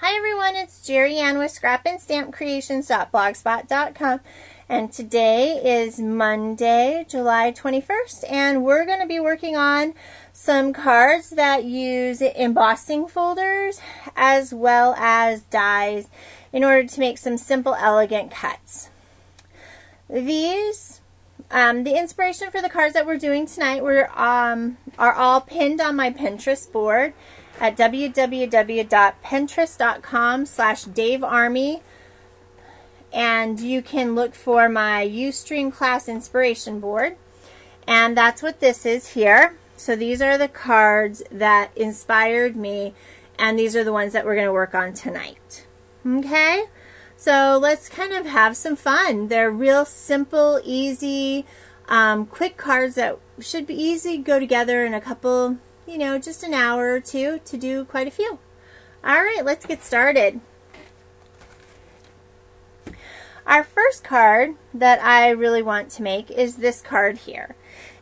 Hi everyone, it's Jerry Ann with scrapandstampcreations.blogspot.com, and today is Monday, July 21st, and we're going to be working on some cards that use embossing folders as well as dies in order to make some simple, elegant cuts. These, the inspiration for the cards that we're doing tonight are all pinned on my Pinterest board at www.pinterest.com/DaveArmy, and you can look for my Ustream class inspiration board, and that's what this is here. So these are the cards that inspired me, and these are the ones that we're going to work on tonight. Okay, so let's kind of have some fun. They're real simple, easy, quick cards that should be easy to go together in a couple, just an hour or two to do quite a few. All right, let's get started. Our first card that I really want to make is this card here.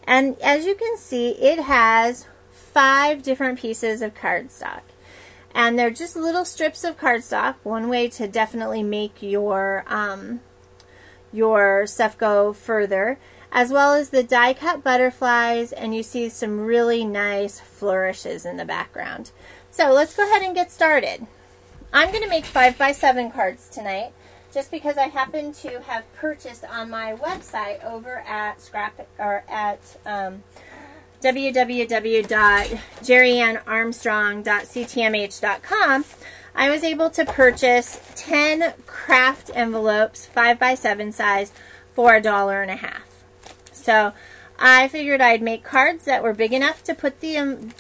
And as you can see, it has 5 different pieces of cardstock. And they're just little strips of cardstock, one way to definitely make your stuff go further, as well as the die cut butterflies, and you see some really nice flourishes in the background. So let's go ahead and get started. I'm going to make 5x7 cards tonight, just because I happen to have purchased on my website over at www.jerryannarmstrong.ctmh.com. I was able to purchase 10 craft envelopes, 5x7 size, for $1.50. So I figured I'd make cards that were big enough to put in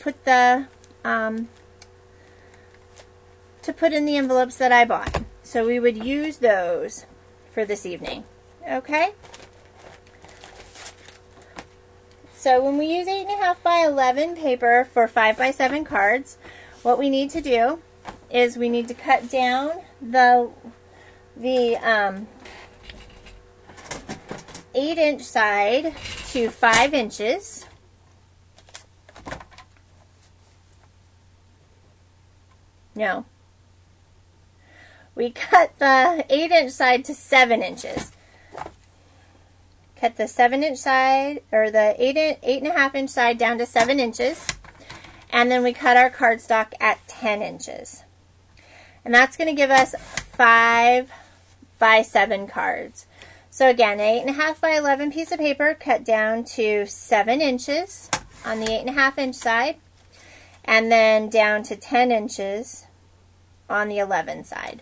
the envelopes that I bought. So we would use those for this evening. Okay? So when we use 8.5 by 11 paper for 5x7 cards, what we need to do is we need to cut down the 8-inch side to 5 inches. No. We cut the 8-inch side to 7 inches. Cut the 7-inch side, or the 8.5-inch side down to 7 inches. And then we cut our cardstock at 10 inches. And that's going to give us 5x7 cards. So again, 8.5 by 11 piece of paper cut down to 7 inches on the 8.5-inch side, and then down to 10 inches on the 11 side.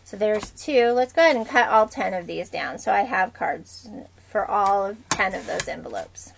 So there's 2. Let's go ahead and cut all 10 of these down so I have cards for all 10 of those envelopes.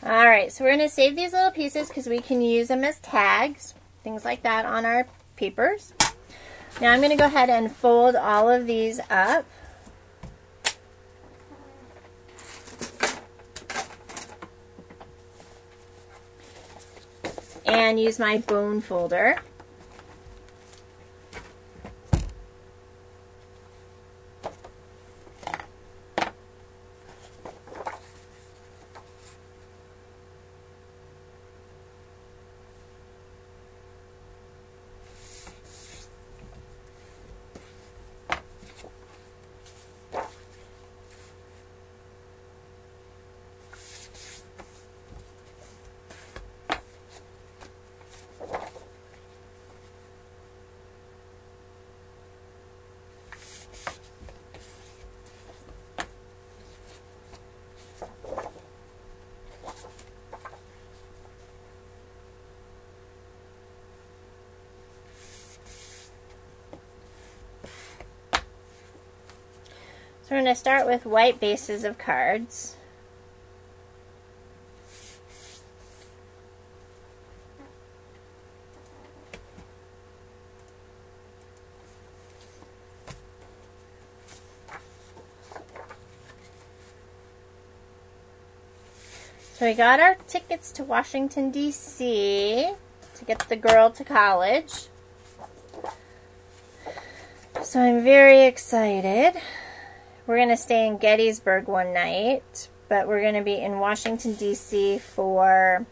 Alright, so we're going to save these little pieces because we can use them as tags, things like that on our papers. Now I'm going to go ahead and fold all of these up. And use my bone folder. I'm going to start with white bases of cards. So we got our tickets to Washington, D.C. to get the girl to college. So I'm very excited. We're going to stay in Gettysburg one night, but we're going to be in Washington, D.C. for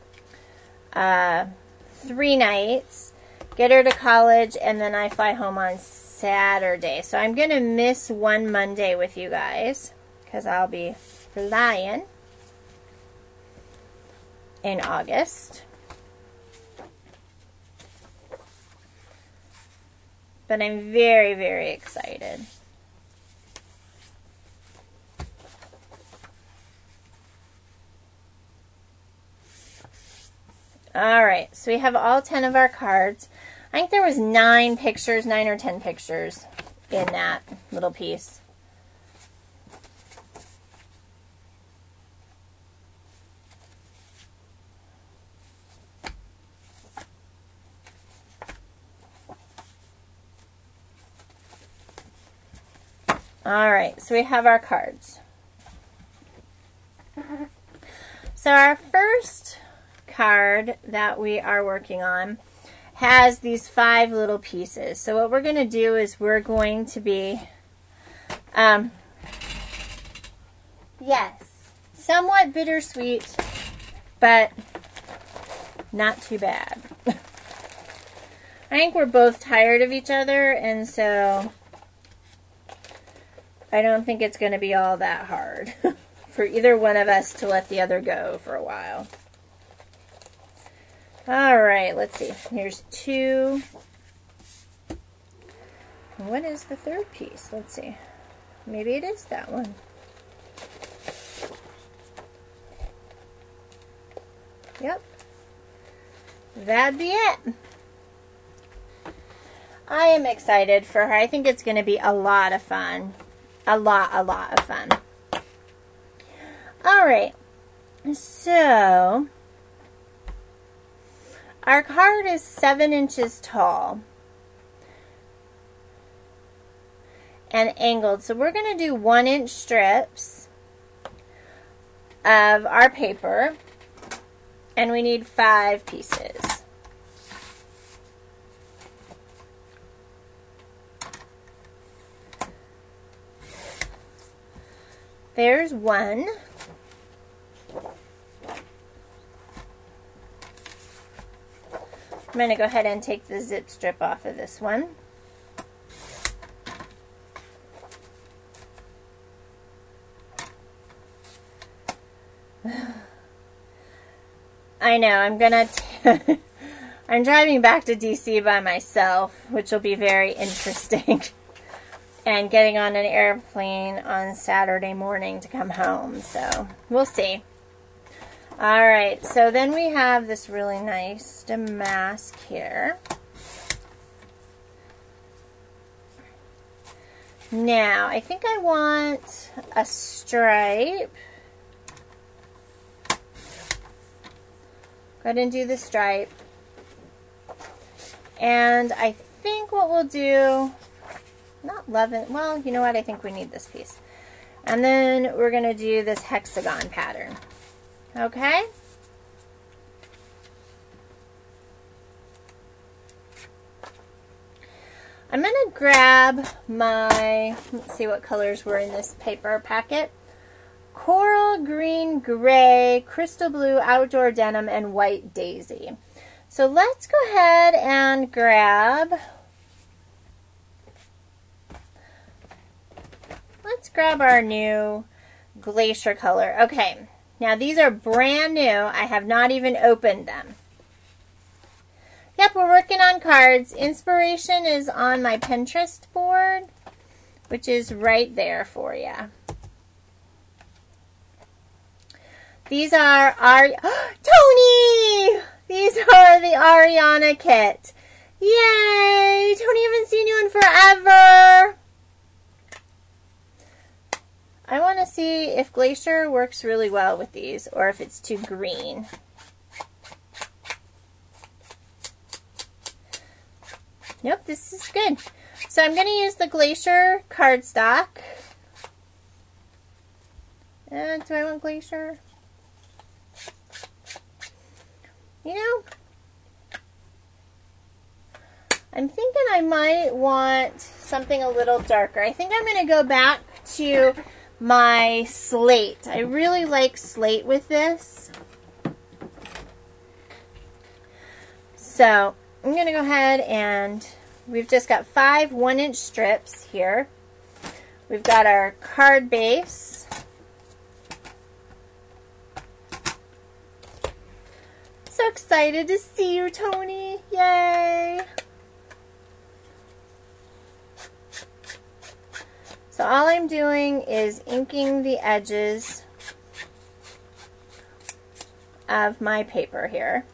3 nights, get her to college, and then I fly home on Saturday. So I'm going to miss one Monday with you guys because I'll be flying in August. But I'm very, very excited. Alright, so we have all 10 of our cards. I think there was 9 pictures, 9 or 10 pictures in that little piece. Alright, so we have our cards. So our first card that we are working on has these 5 little pieces. So what we're going to do is we're going to be, yes, somewhat bittersweet, but not too bad. I think we're both tired of each other, and so I don't think it's going to be all that hard for either one of us to let the other go for a while. All right, let's see. Here's 2. What is the third piece? Let's see. Maybe it is that one. Yep. That'd be it. I am excited for her. I think it's going to be a lot of fun. A lot of fun. All right. So our card is 7 inches tall and angled. So we're going to do 1-inch strips of our paper, and we need 5 pieces. There's 1. I'm going to go ahead and take the zip strip off of this one. I know, I'm driving back to DC by myself, which will be very interesting. And getting on an airplane on Saturday morning to come home. So, we'll see. Alright, so then we have this really nice damask here. Now, I think I want a stripe. Go ahead and do the stripe. And I think what we'll do, not 11, well, you know what, I think we need this piece. And then we're going to do this hexagon pattern. Okay? I'm going to grab my, let's see what colors were in this paper packet. Coral, green, gray, crystal blue, outdoor denim, and white daisy. So let's go ahead and grab, our new glacier color. Okay. Now, these are brand new. I have not even opened them. Yep, we're working on cards. Inspiration is on my Pintrest board, which is right there for you. These are our... Tony! These are the Ariana kit. Yay! Tony, I haven't seen you in forever. I want to see if Glacier works really well with these or if it's too green. Nope, this is good. So I'm going to use the Glacier cardstock. Do I want Glacier? You know, I'm thinking I might want something a little darker. I think I'm going to go back to my slate. I really like slate with this. So I'm going to go ahead and we've just got 5 1-inch strips here. We've got our card base. So excited to see you, Tony. Yay! So all I'm doing is inking the edges of my paper here.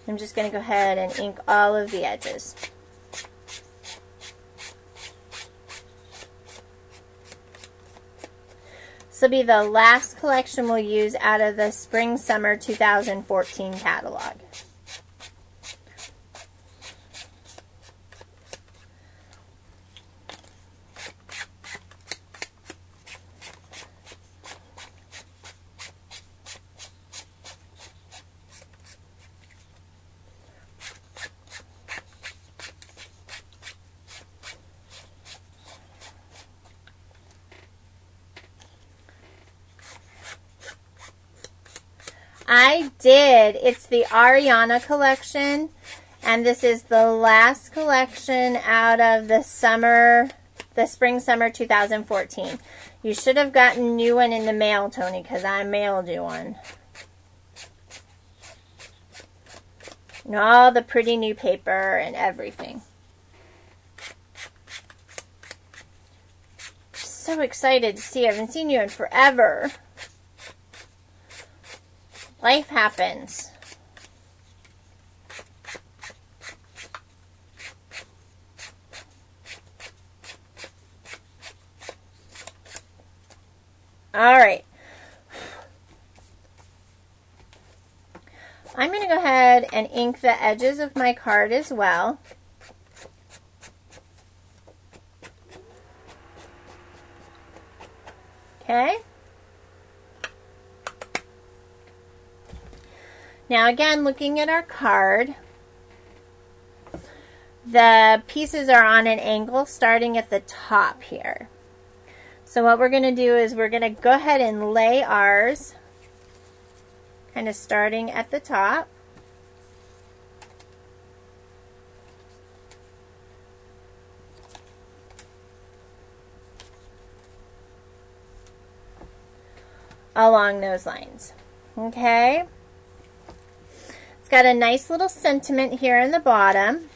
I'm just going to go ahead and ink all of the edges. This will be the last collection we'll use out of the Spring-Summer 2014 catalog. I did. It's the Ariana collection, and this is the last collection out of the Spring-Summer 2014. You should have gotten a new one in the mail, Tony, because I mailed you one. And all the pretty new paper and everything. So excited to see you. I haven't seen you in forever. Life happens. All right. I'm going to go ahead and ink the edges of my card as well. Okay. Now again, looking at our card, the pieces are on an angle starting at the top here. So what we're going to do is we're going to go ahead and lay ours kind of starting at the top. Along those lines. Okay. It's got a nice little sentiment here in the bottom.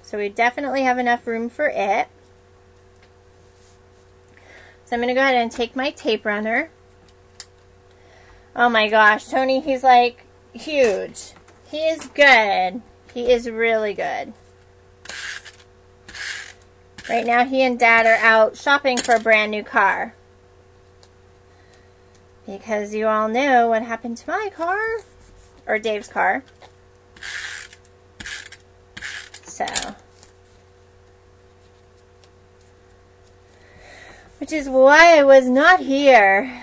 So we definitely have enough room for it. So I'm going to go ahead and take my tape runner. Oh my gosh, Tony, he's like huge. He is good. He is really good. Right now he and Dad are out shopping for a brand new car. Because you all know what happened to my car. Or Dave's car. So. Which is why I was not here.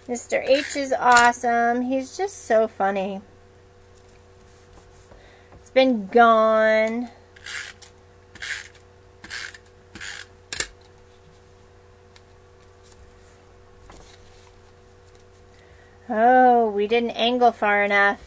Mr. H is awesome. He's just so funny. It's been gone. Oh, we didn't angle far enough.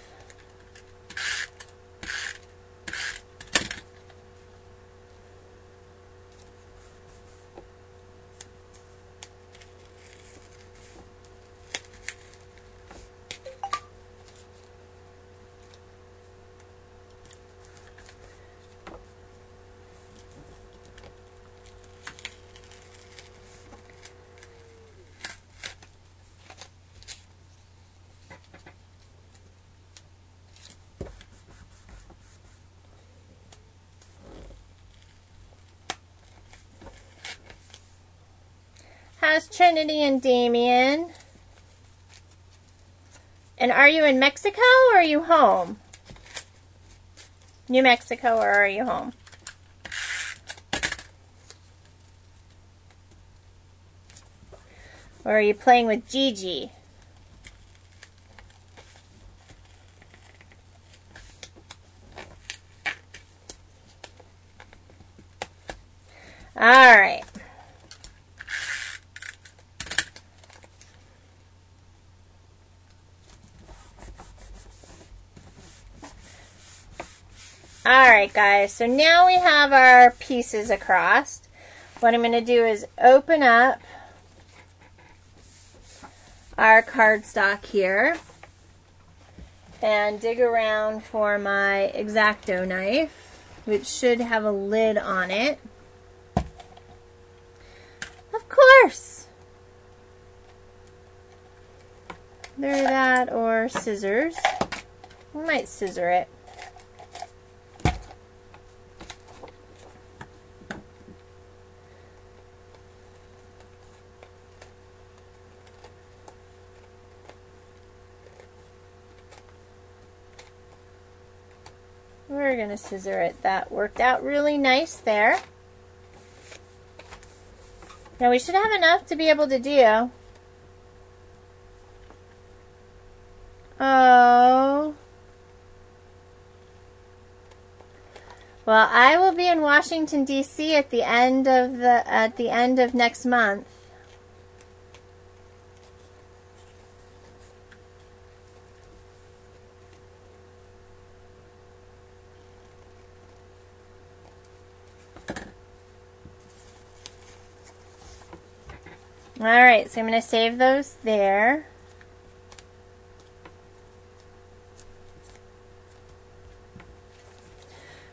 How's Trinity and Damien? And are you in Mexico or are you home? New Mexico or are you home? Or are you playing with Gigi? All right. All right, guys. So now we have our pieces across. What I'm going to do is open up our cardstock here and dig around for my X-Acto knife, which should have a lid on it. Of course. Either that or scissors. I might scissor it. We're going to scissor it. That worked out really nice there. Now we should have enough to be able to do. Oh. Well, I will be in Washington, D.C. at the end of next month. Alright, so I'm going to save those there.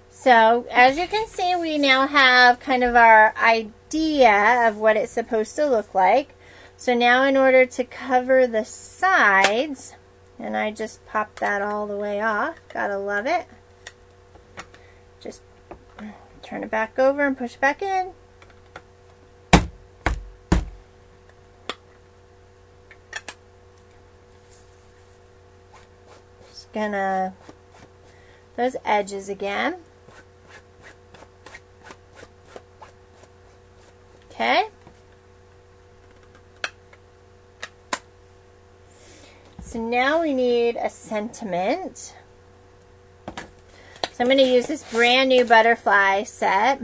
So, as you can see, we now have kind of our idea of what it's supposed to look like. So now in order to cover the sides, and I just popped that all the way off, gotta love it. Just turn it back over and push back in. Gonna those edges again. Okay. So now we need a sentiment. So I'm going to use this brand new butterfly set.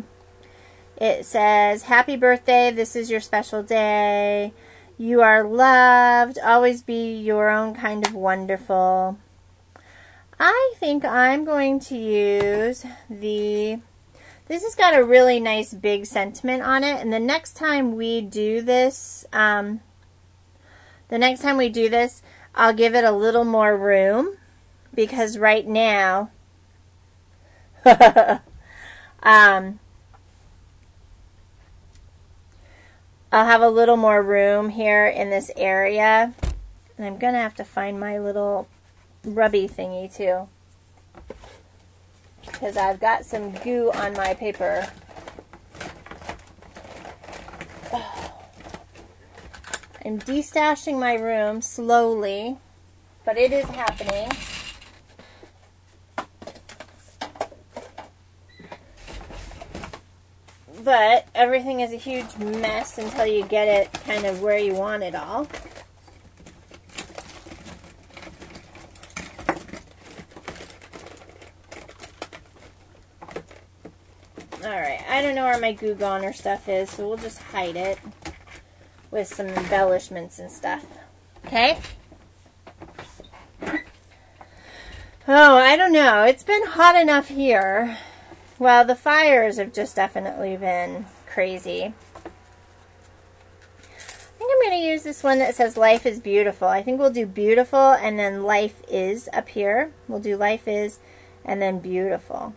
It says, "Happy birthday, this is your special day. You are loved. Always be your own kind of wonderful." I think I'm going to use this has got a really nice big sentiment on it, and the next time we do this, I'll give it a little more room, because right now, I'll have a little more room here in this area, and I'm going to have to find my little rubby thingy too, because I've got some goo on my paper. I'm destashing my room slowly, but it is happening. But everything is a huge mess until you get it kind of where you want it all. Alright, I don't know where my Goo Goner stuff is, so we'll just hide it with some embellishments and stuff. Okay? Oh, I don't know. It's been hot enough here. Well, the fires have just definitely been crazy. I think I'm going to use this one that says Life is Beautiful. I think we'll do Beautiful and then Life is up here. We'll do Life is and then Beautiful.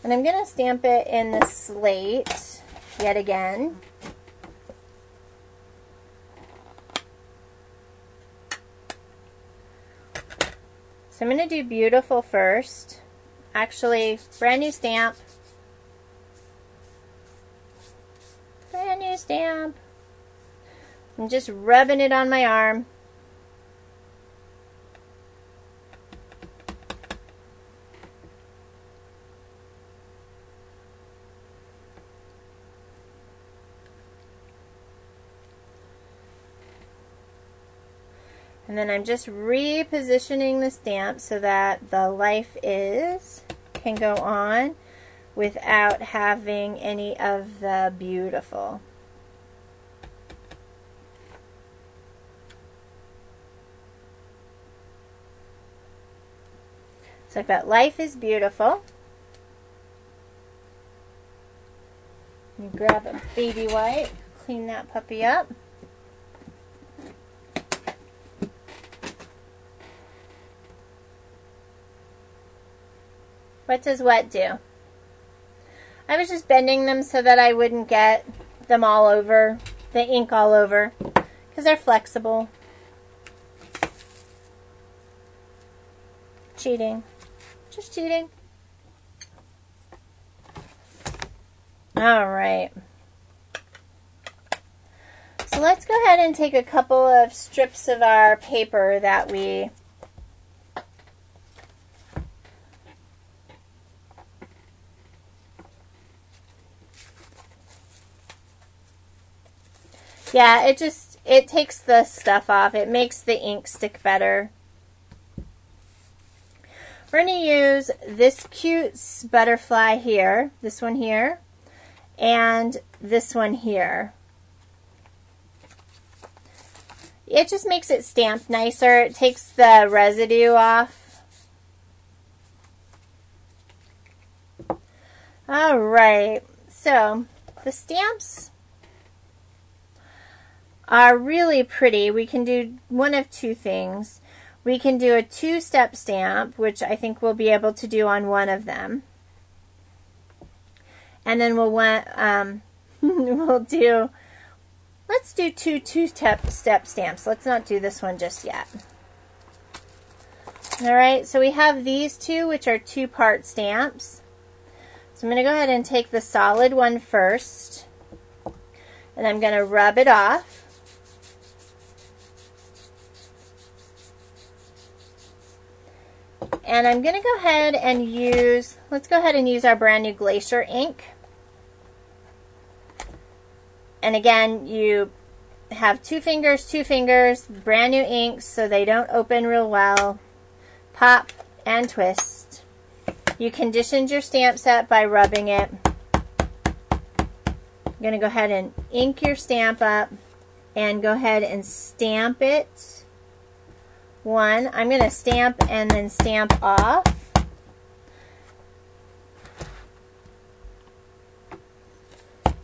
And I'm going to stamp it in the slate yet again. So I'm going to do beautiful first. Actually, brand new stamp. Brand new stamp. I'm just rubbing it on my arm. And then I'm just repositioning the stamp so that the life is can go on without having any of the beautiful. So I've got life is beautiful. You grab a baby wipe, clean that puppy up. What does wet do? I was just bending them so that I wouldn't get them all over, the ink all over, because they're flexible. Cheating. Just cheating. All right. So let's go ahead and take a couple of strips of our paper that we yeah, it takes the stuff off. It makes the ink stick better. We're going to use this cute butterfly here, this one here, and this one here. It just makes it stamp nicer. It takes the residue off. All right, so the stamps are really pretty. We can do one of two things. We can do a two-step stamp, which I think we'll be able to do on one of them. And then we'll want, let's do two-step stamps. Let's not do this one just yet. All right, so we have these two, which are two-part stamps. So I'm going to go ahead and take the solid one first, and I'm going to rub it off. And I'm going to go ahead and let's go ahead and use our brand new Glacier ink. And again, you have two fingers, brand new inks so they don't open real well. Pop and twist. You conditioned your stamp set by rubbing it. I'm going to go ahead and ink your stamp up and go ahead and stamp it. One, I'm going to stamp and then stamp off.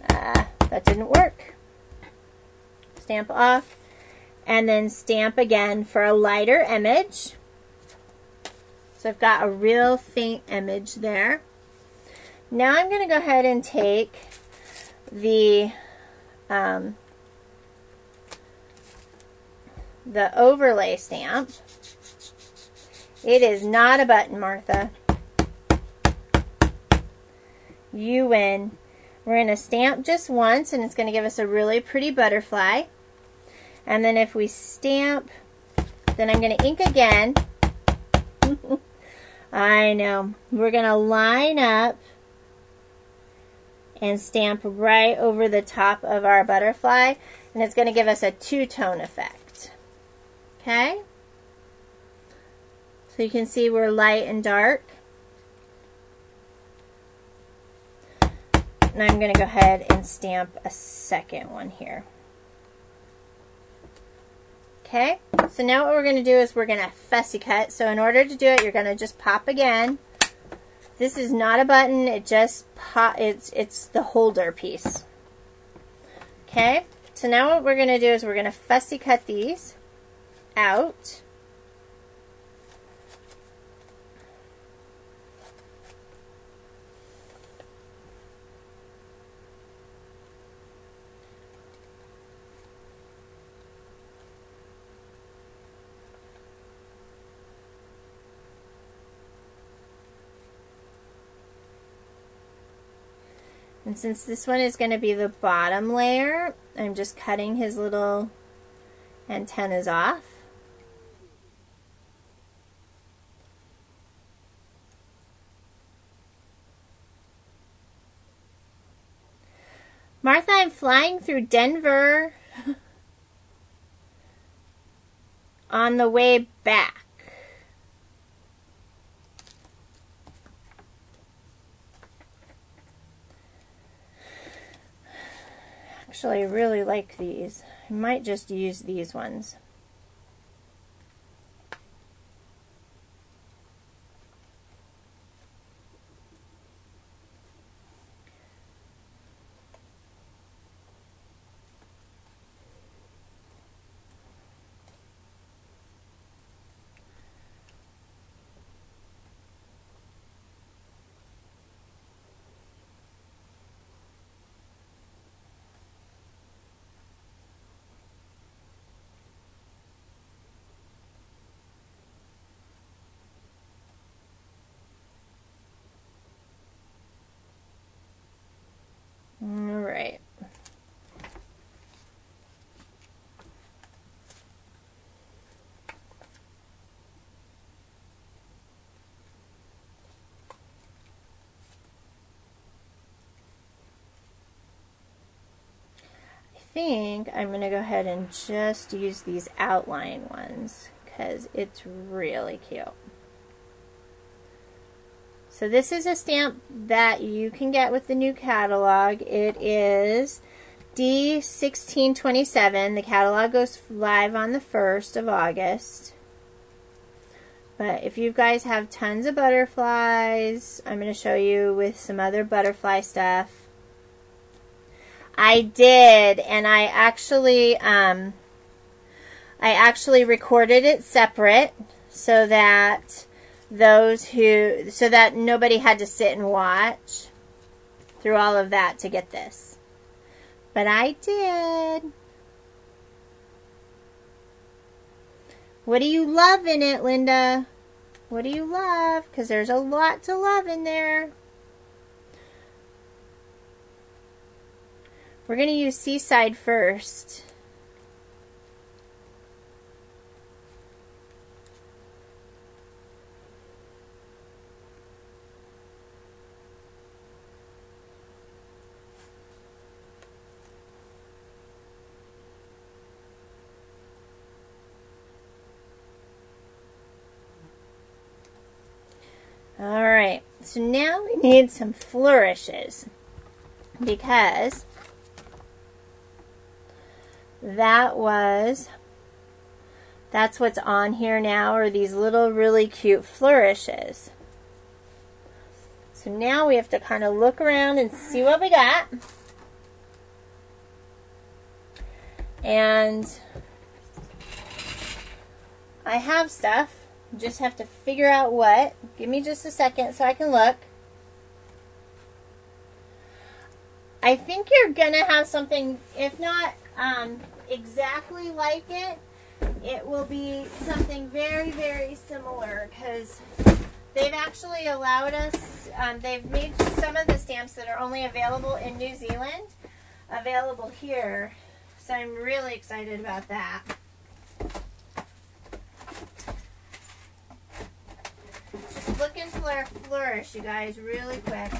That didn't work. Stamp off and then stamp again for a lighter image. So I've got a real faint image there. Now I'm going to go ahead and take the overlay stamp. It is not a button, Martha. You win. We're going to stamp just once, and it's going to give us a really pretty butterfly. And then if we stamp, then I'm going to ink again. I know. We're going to line up and stamp right over the top of our butterfly, and it's going to give us a two-tone effect. Okay? So you can see we're light and dark. And I'm going to go ahead and stamp a second one here. Okay, so now what we're going to do is we're going to fussy cut. So in order to do it, you're going to just pop again. This is not a button, it just it's the holder piece. Okay, so now what we're going to do is we're going to fussy cut these out. And since this one is going to be the bottom layer, I'm just cutting his little antennas off. Martha, I'm flying through Denver on the way back. Actually, I really like these. I might just use these ones. All right. I think I'm going to go ahead and just use these outline ones because it's really cute. So this is a stamp that you can get with the new catalog. It is D1627. The catalog goes live on the 1st of August. But if you guys have tons of butterflies, I'm going to show you with some other butterfly stuff. I did, and I actually recorded it separate so that nobody had to sit and watch through all of that to get this. But I did. What do you love in it, Linda? What do you love? Because there's a lot to love in there. We're going to use Seaside first. Alright, so now we need some flourishes because that's what's on here now, are these little really cute flourishes. So now we have to kind of look around and see what we got. And I have stuff. Just have to figure out what. Give me just a second so I can look. I think you're gonna have something, if not exactly like it, it will be something very, very similar because they've actually allowed us, they've made some of the stamps that are only available in New Zealand available here. So I'm really excited about that. Looking for a flourish, you guys, really quick.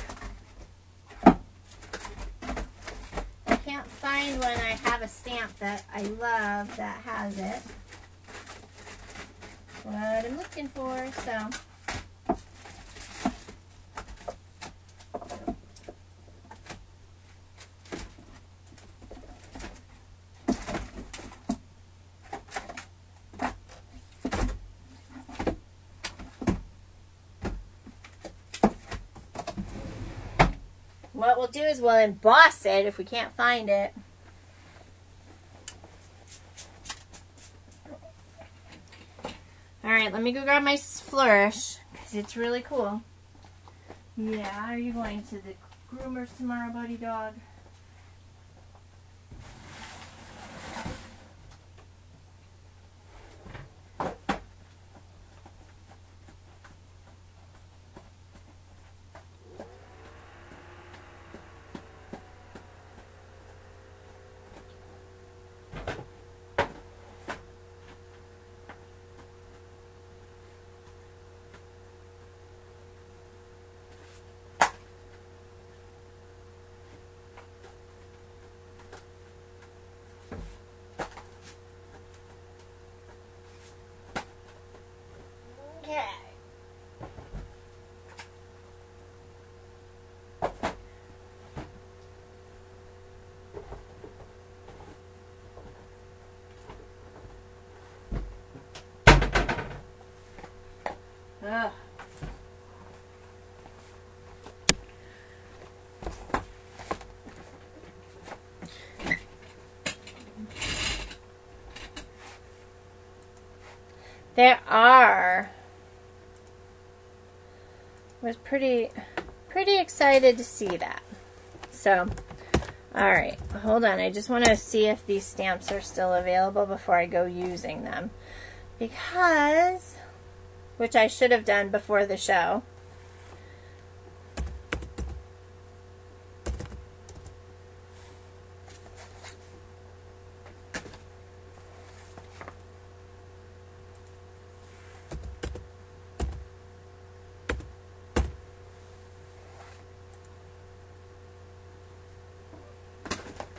I can't find when I have a stamp that I love that has it. What I'm looking for, so. What we'll do is we'll emboss it if we can't find it. Alright, let me go grab my flourish because it's really cool. Yeah, are you going to the groomers tomorrow, buddy dog? Ugh. There are. Was pretty excited to see that. So, all right, hold on. I just want to see if these stamps are still available before I go using them. Because, which I should have done before the show.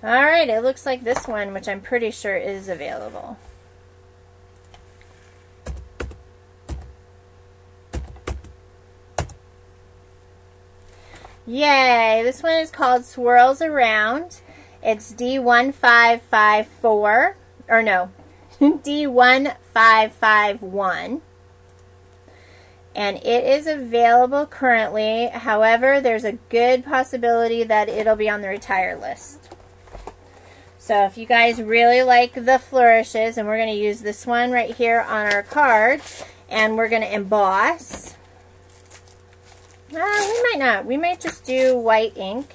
Alright, it looks like this one, which I'm pretty sure is available. Yay! This one is called Swirls Around. It's D1554, or no, D1551. And it is available currently. However, there's a good possibility that it'll be on the retire list. So if you guys really like the flourishes, and we're going to use this one right here on our card, and we're going to emboss. We might not. We might just do white ink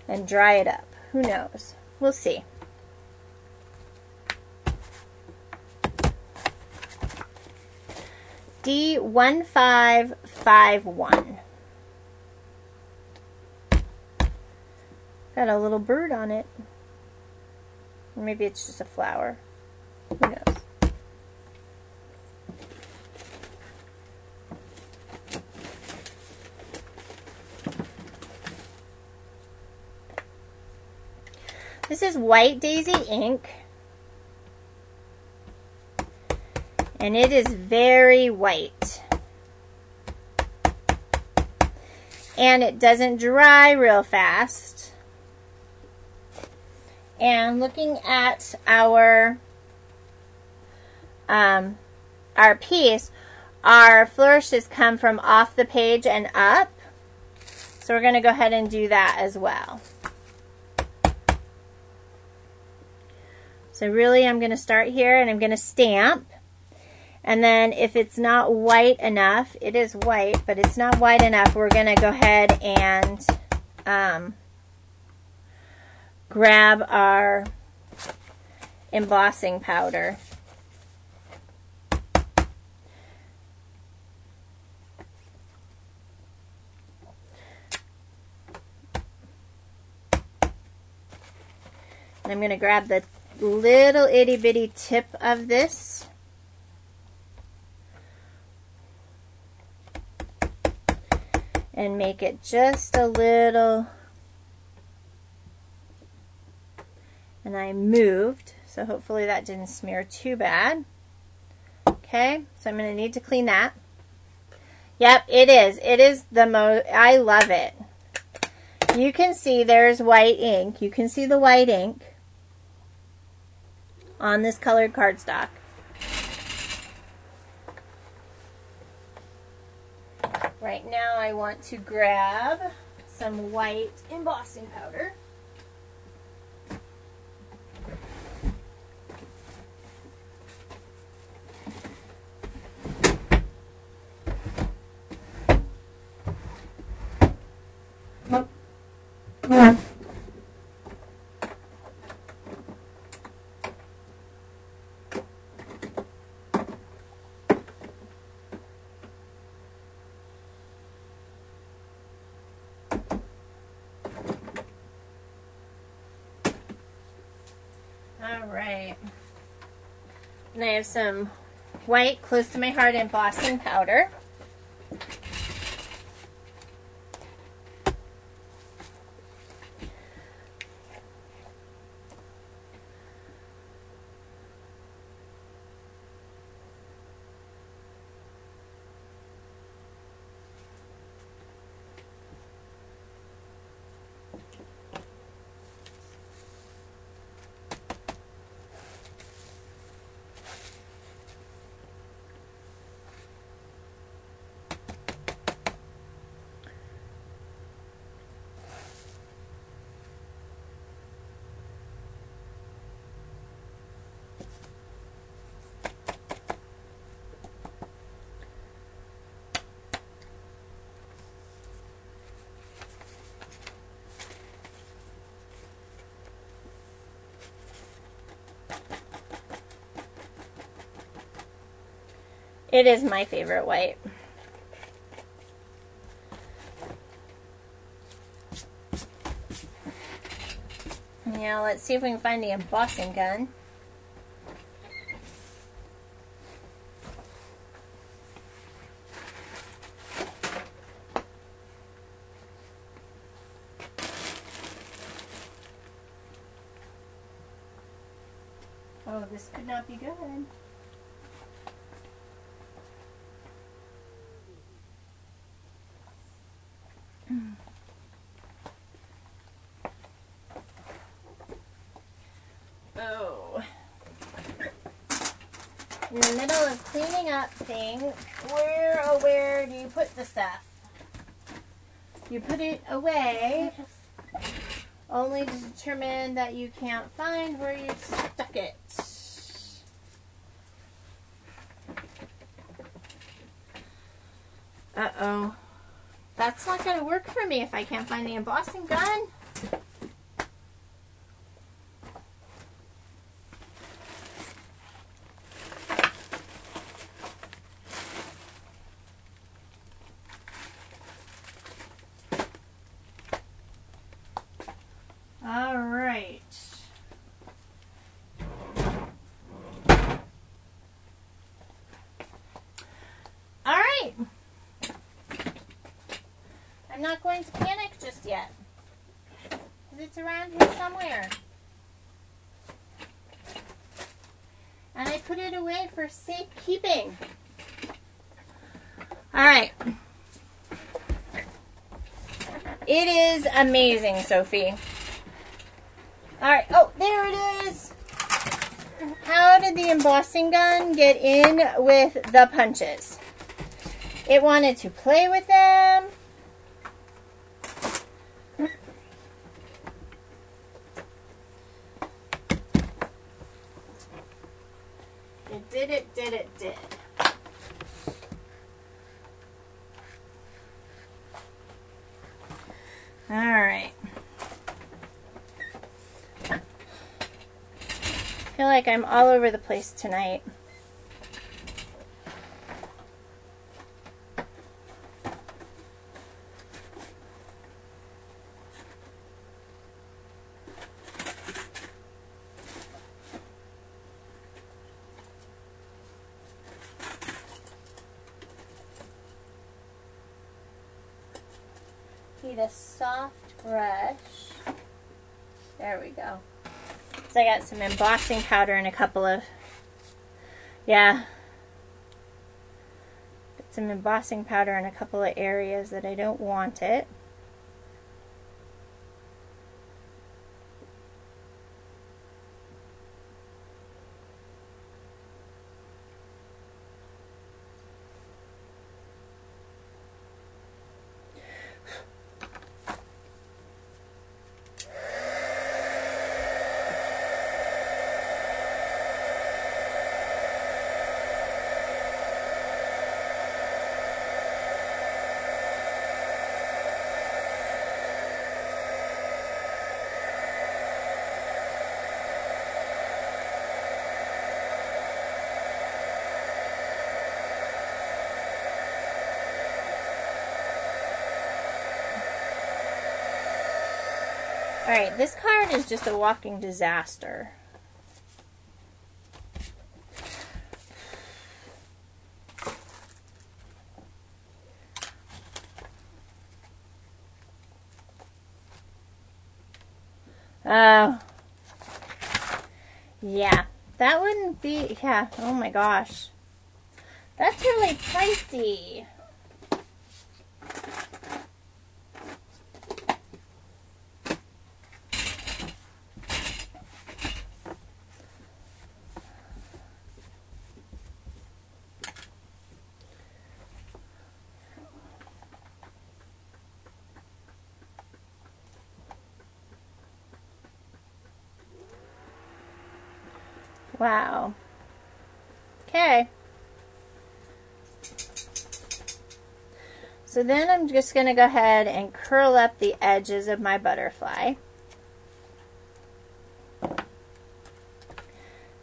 and dry it up. Who knows? We'll see. D1551. Got a little bird on it. Or maybe it's just a flower. Who knows? This is White Daisy ink. And it is very white. And it doesn't dry real fast. And looking at our piece, our flourishes come from off the page and up. So we're going to go ahead and do that as well. So really I'm going to start here and I'm going to stamp. And then if it's not white enough, it is white, but it's not white enough, we're going to go ahead and grab our embossing powder. And I'm going to grab the little itty bitty tip of this. And make it just a little. And I moved, so hopefully that didn't smear too bad. Okay, so I'm going to need to clean that. Yep, it is. It is the most, I love it. You can see there's white ink. You can see the white ink on this colored cardstock. Right now I want to grab some white embossing powder. Alright, and I have some white close to my heart embossing powder. It is my favorite white. Now let's see if we can find the embossing gun. Oh, this could not be good. Oh. In the middle of cleaning up things, where do you put the stuff? You put it away, only to determine that you can't find where you stuck it. Uh-oh. That's not going to work for me if I can't find the embossing gun. All right. All right. I'm not going to panic just yet, because it's around here somewhere. And I put it away for safekeeping. All right. It is amazing, Sophie. All right. Oh, there it is. How did the embossing gun get in with the punches? It wanted to play with them. It did. All right. I feel like I'm all over the place tonight. Need a soft brush. There we go. So I got some embossing powder and a couple of, some embossing powder in a couple of areas that I don't want it. Alright, this card is just a walking disaster. Oh. Yeah, that wouldn't be, oh my gosh. That's really pricey. Wow. Okay. So then I'm just going to go ahead and curl up the edges of my butterfly.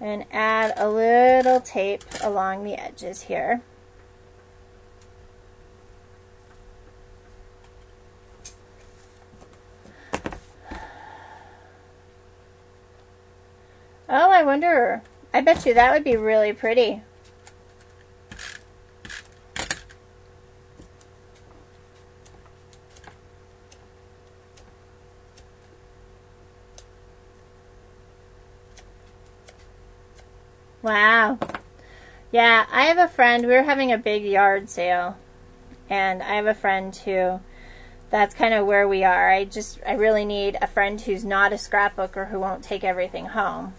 And add a little tape along the edges here. Oh, I wonder. I bet you that would be really pretty. Wow. Yeah, I have a friend, we were having a big yard sale, and I have a friend who, that's kind of where we are. I really need a friend who's not a scrapbooker who won't take everything home.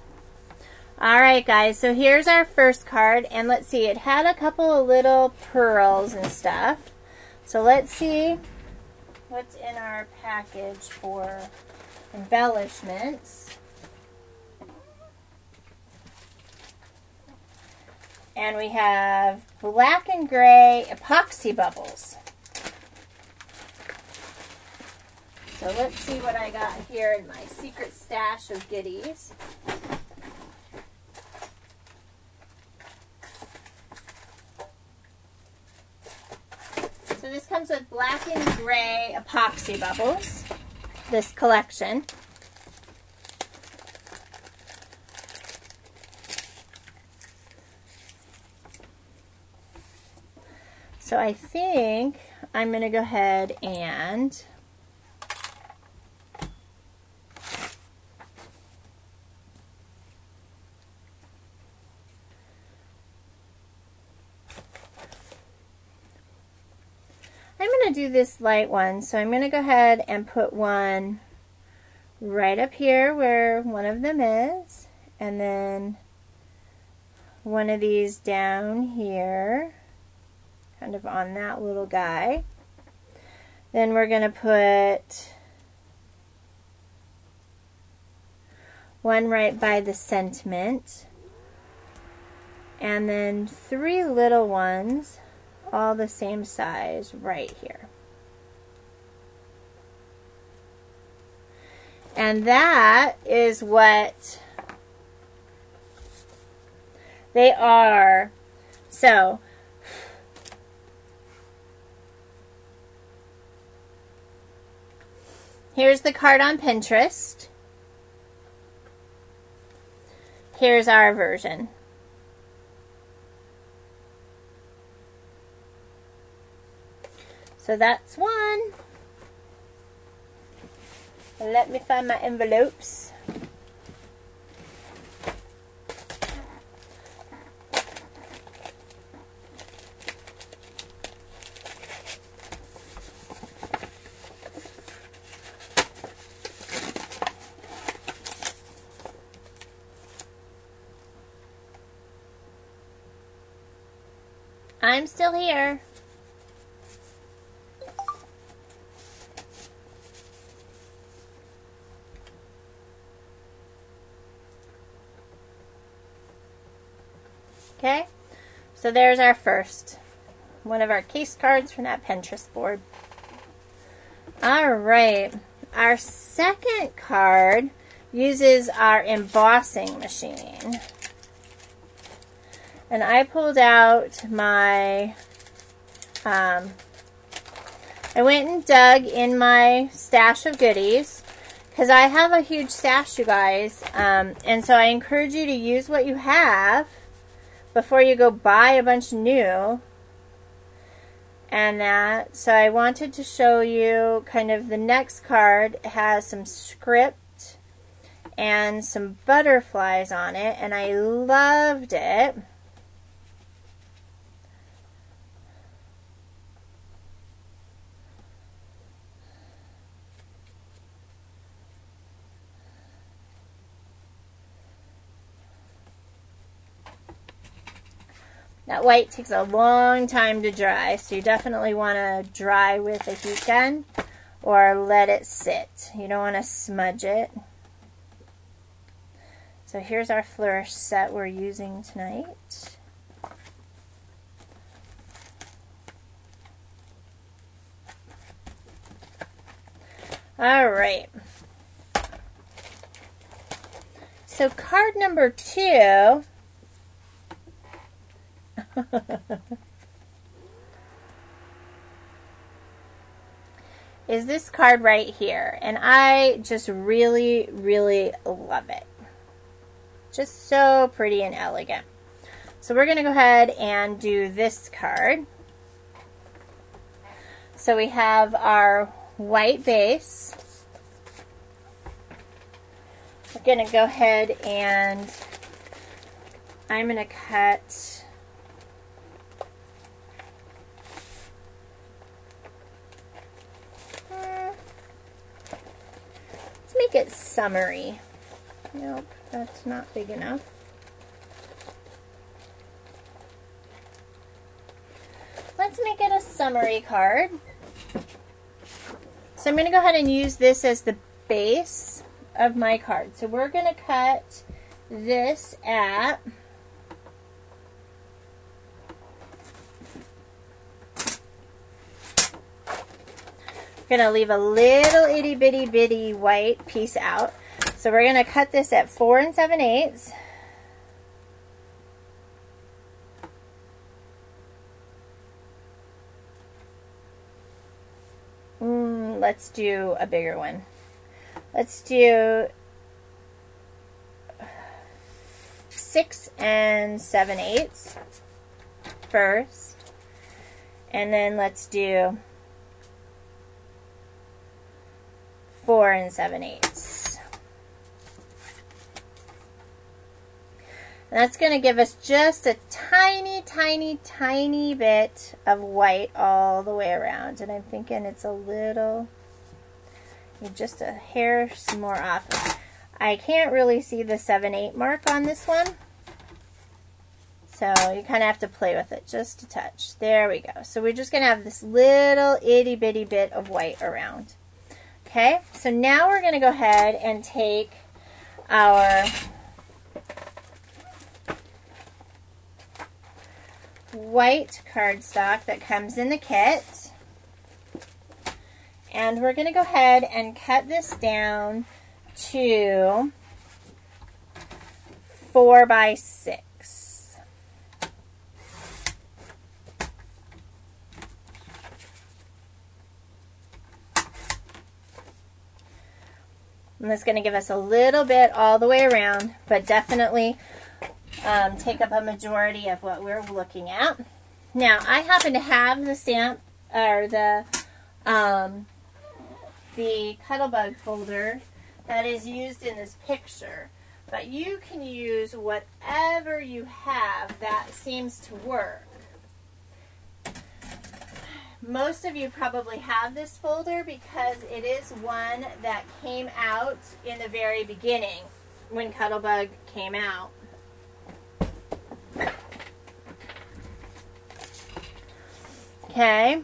Alright guys, so here's our first card, and let's see, it had a couple of little pearls and stuff. So let's see what's in our package for embellishments. And we have black and gray epoxy bubbles. So let's see what I got here in my secret stash of goodies. So this comes with black and gray epoxy bubbles, this collection. So I think I'm going to go ahead and do this light one. So I'm going to go ahead and put one right up here where one of them is, and then one of these down here, kind of on that little guy. Then we're going to put one right by the sentiment, and then 3 little ones all the same size right here. And that is what they are. So here's the card on Pinterest. Here's our version. So that's one. Let me find my envelopes. I'm still here. Okay, so there's our first, one of our case cards from that Pintrest board. Alright, our second card uses our embossing machine. And I pulled out my, I went and dug in my stash of goodies, because I have a huge stash, you guys, and so I encourage you to use what you have before you go buy a bunch new and that. So I wanted to show you kind of the next card. It has some script and some butterflies on it, and I loved it. That white takes a long time to dry, so you definitely want to dry with a heat gun or let it sit. You don't want to smudge it. So here's our flourish set we're using tonight. All right. So card number 2 is this card right here, and I just really love it. Just so pretty and elegant. So we're going to go ahead and do this card. So we have our white base. We're going to go ahead and I'm going to cut let's make it summery. Nope, that's not big enough. Let's make it a summery card. So I'm going to go ahead and use this as the base of my card. So we're going to cut this at going to leave a little itty bitty bitty white piece out. So we're going to cut this at 4 7/8. Let's do a bigger one. Let's do 6 7/8 first. And then let's do 4 7/8. And that's going to give us just a tiny, tiny, tiny bit of white all the way around. And I'm thinking it's a little, just a hair more off. I can't really see the 7/8 mark on this one. So you kind of have to play with it just a touch. There we go. So we're just going to have this little itty bitty bit of white around. Okay, so now we're going to go ahead and take our white cardstock that comes in the kit, and we're going to go ahead and cut this down to 4 by 6. And that's going to give us a little bit all the way around, but definitely take up a majority of what we're looking at. Now, I happen to have the stamp, or the Cuttlebug folder that is used in this picture, but you can use whatever you have that seems to work. Most of you probably have this folder because it is one that came out in the very beginning when Cuttlebug came out. Okay.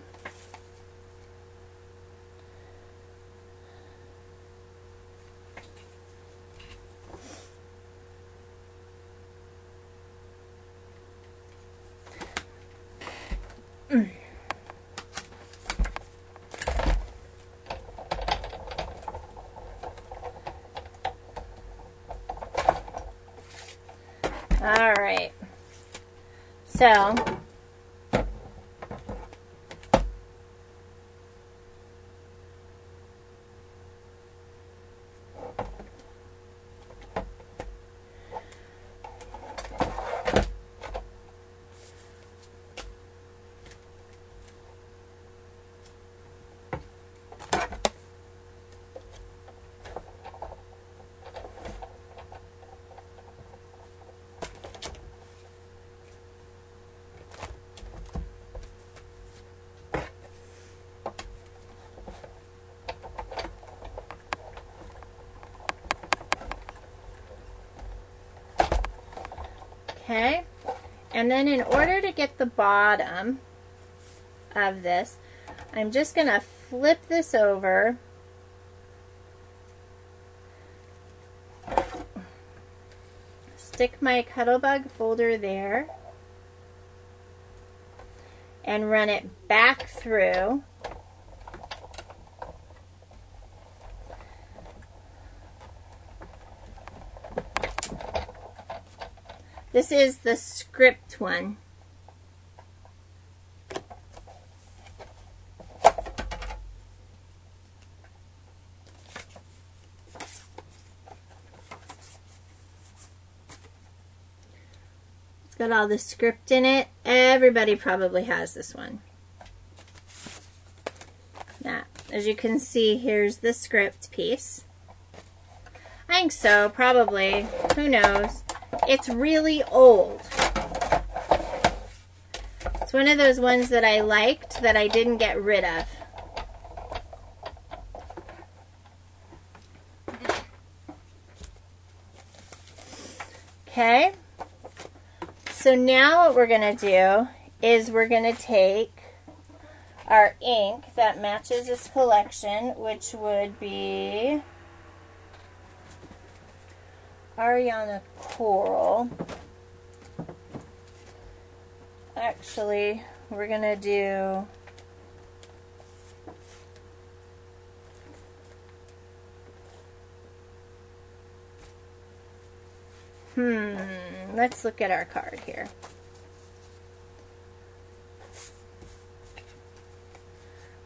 All right. So okay, and then in order to get the bottom of this, I'm just going to flip this over, stick my Cuttlebug folder there, and run it back through. This is the script one. got all the script in it. Everybody probably has this one. Now, as you can see, here's the script piece. I think so, probably. Who knows? It's really old. It's one of those ones that I liked that I didn't get rid of. Okay. So now what we're going to do is we're going to take our ink that matches this collection, which would be Ariana Coral. Actually, we're going to do let's look at our card here.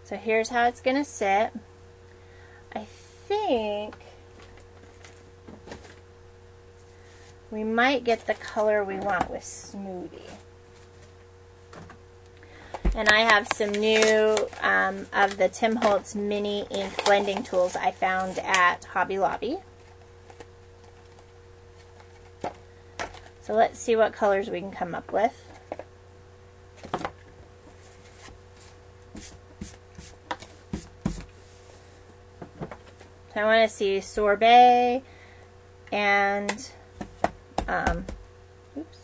So here's how it's going to sit. I think we might get the color we want with Smoothie. And I have some new of the Tim Holtz mini ink blending tools I found at Hobby Lobby. So let's see what colors we can come up with. So I want to see Sorbet and oops.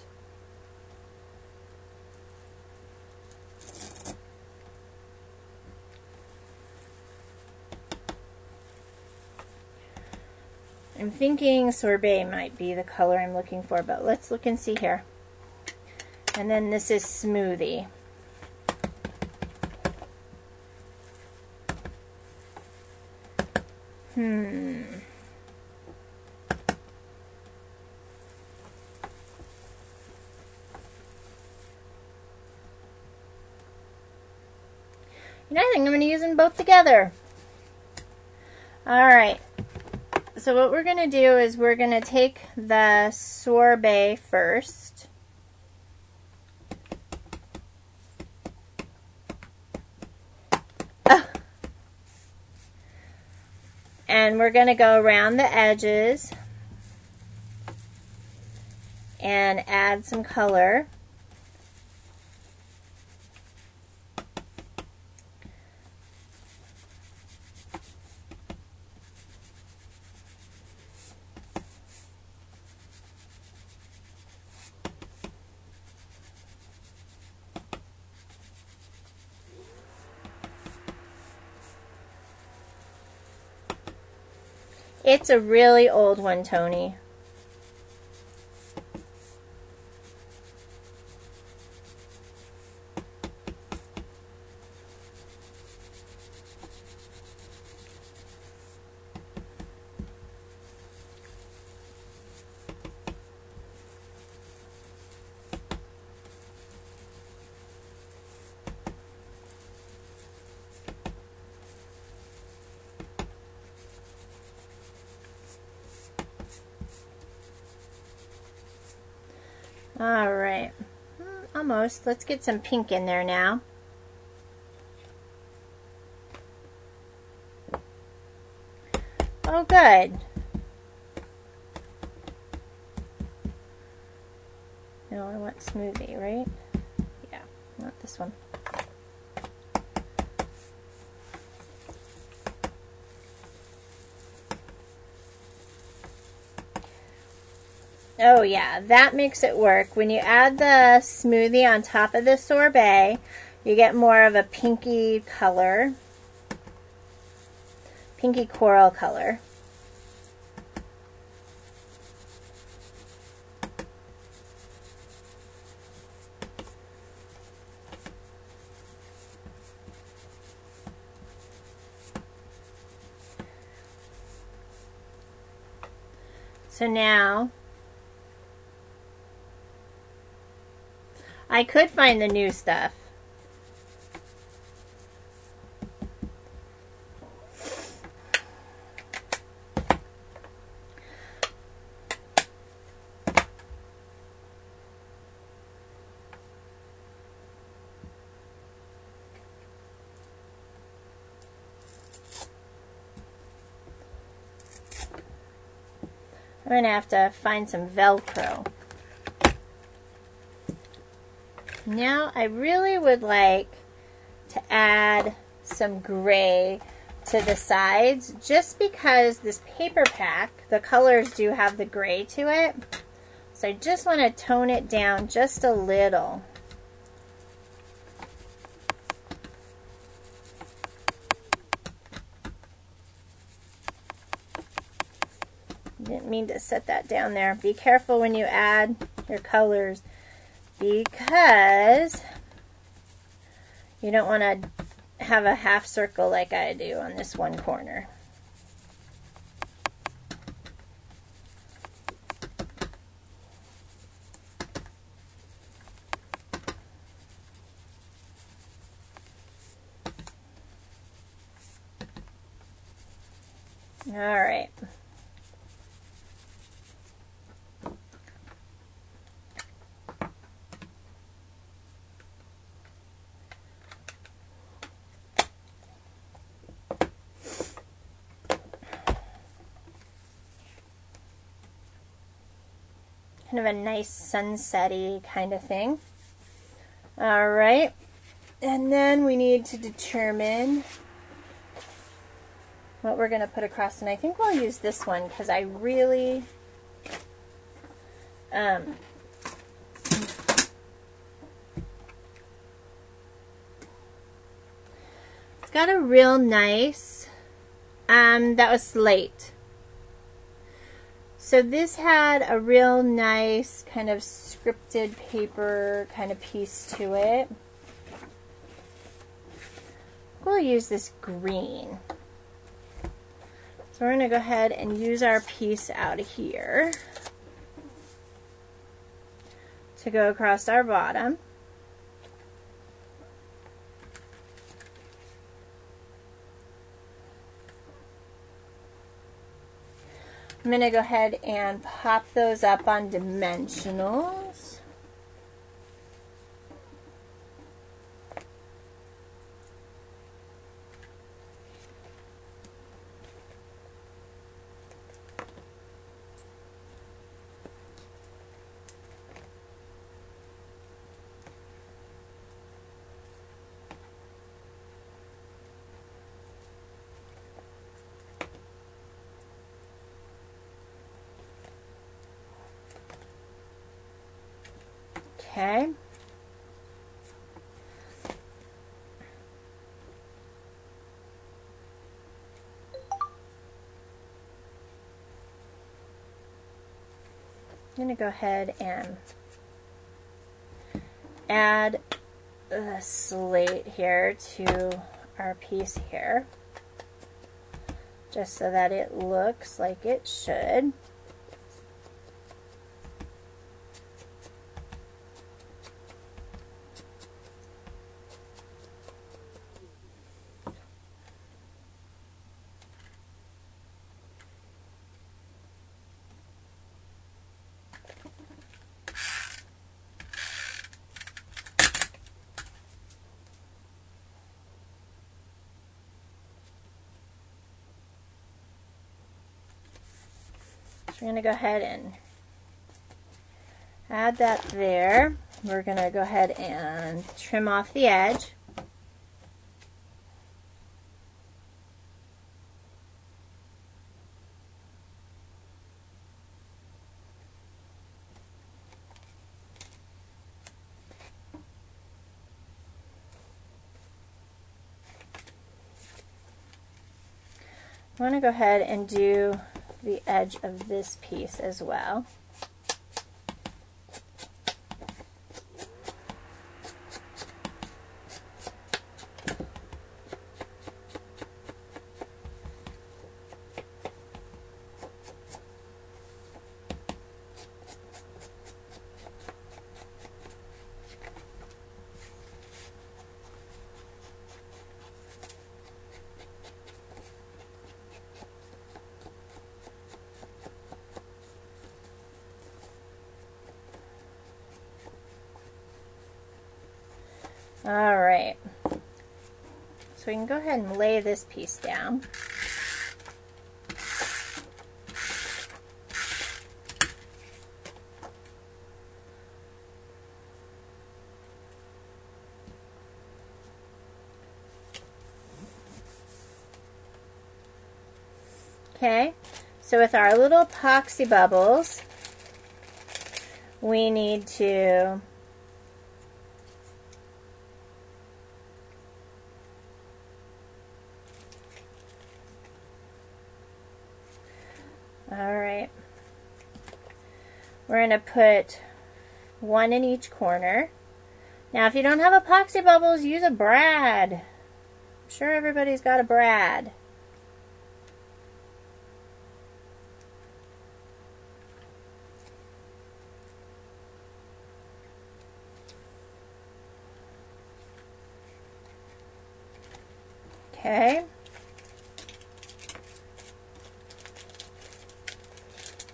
I'm thinking Sorbet might be the color I'm looking for, but let's look and see here. And then this is Smoothie. You know, I think I'm going to use them both together. Alright. So what we're going to do is we're going to take the Sorbet first. And we're going to go around the edges and add some color. It's a really old one, Tony. All right, almost. Let's get some pink in there now. Oh, good. No, I want Smoothie, right? Yeah, not this one. Oh yeah, that makes it work. When you add the Smoothie on top of the Sorbet, you get more of a pinky color. Pinky coral color. So now I could find the new stuff. We're going to have to find some Velcro. Now I really would like to add some gray to the sides, just because this paper pack, the colors do have the gray to it. So I just want to tone it down just a little. Didn't mean to set that down there. Be careful when you add your colors, because you don't want to have a half circle like I do on this one corner. All right. Kind of a nice sunset-y kind of thing. All right, and then we need to determine what we're going to put across, and I think we'll use this one because I really it's got a real nice that was slate. So this had a real nice kind of scripted paper kind of piece to it. We'll use this green. So we're going to go ahead and use our piece out of here to go across our bottom. I'm going to go ahead and pop those up on dimensionals. Okay. I'm going to go ahead and add the slate here to our piece here, just so that it looks like it should. We're going to go ahead and add that there. We're going to go ahead and trim off the edge. I want to go ahead and do the edge of this piece as well. All right, so we can go ahead and lay this piece down. Okay, so with our little epoxy bubbles, we need to alright, we're going to put one in each corner. Now if you don't have epoxy bubbles, use a brad. I'm sure everybody's got a brad. Okay.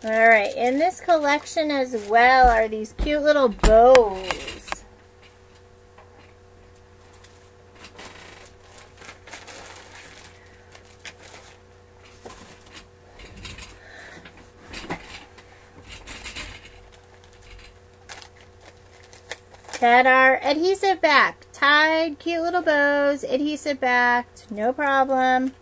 Alright, in this collection as well are these cute little bows. That are adhesive backed, tied, cute little bows, adhesive backed, no problem.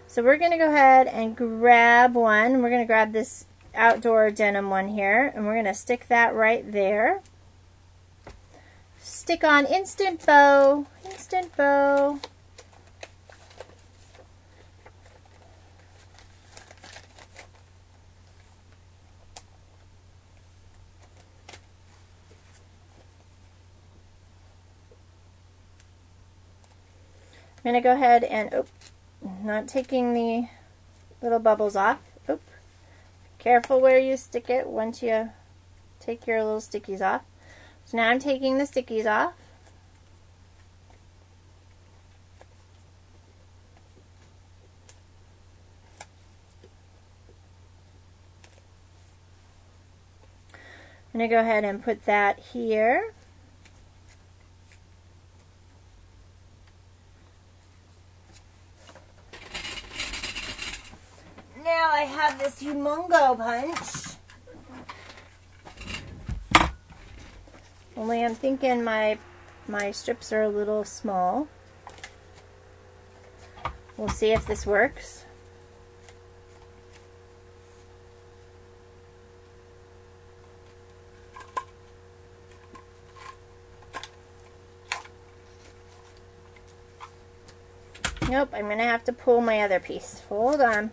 So we're going to go ahead and grab one. We're going to grab this outdoor denim one here, and we're going to stick that right there. Stick on instant bow, instant bow. I'm going to go ahead and, not taking the little bubbles off. Careful where you stick it once you take your little stickies off. So now I'm taking the stickies off. I'm going to go ahead and put that here. Now I have this humongo punch. Only I'm thinking my strips are a little small. We'll see if this works. Nope, I'm going to have to pull my other piece. Hold on.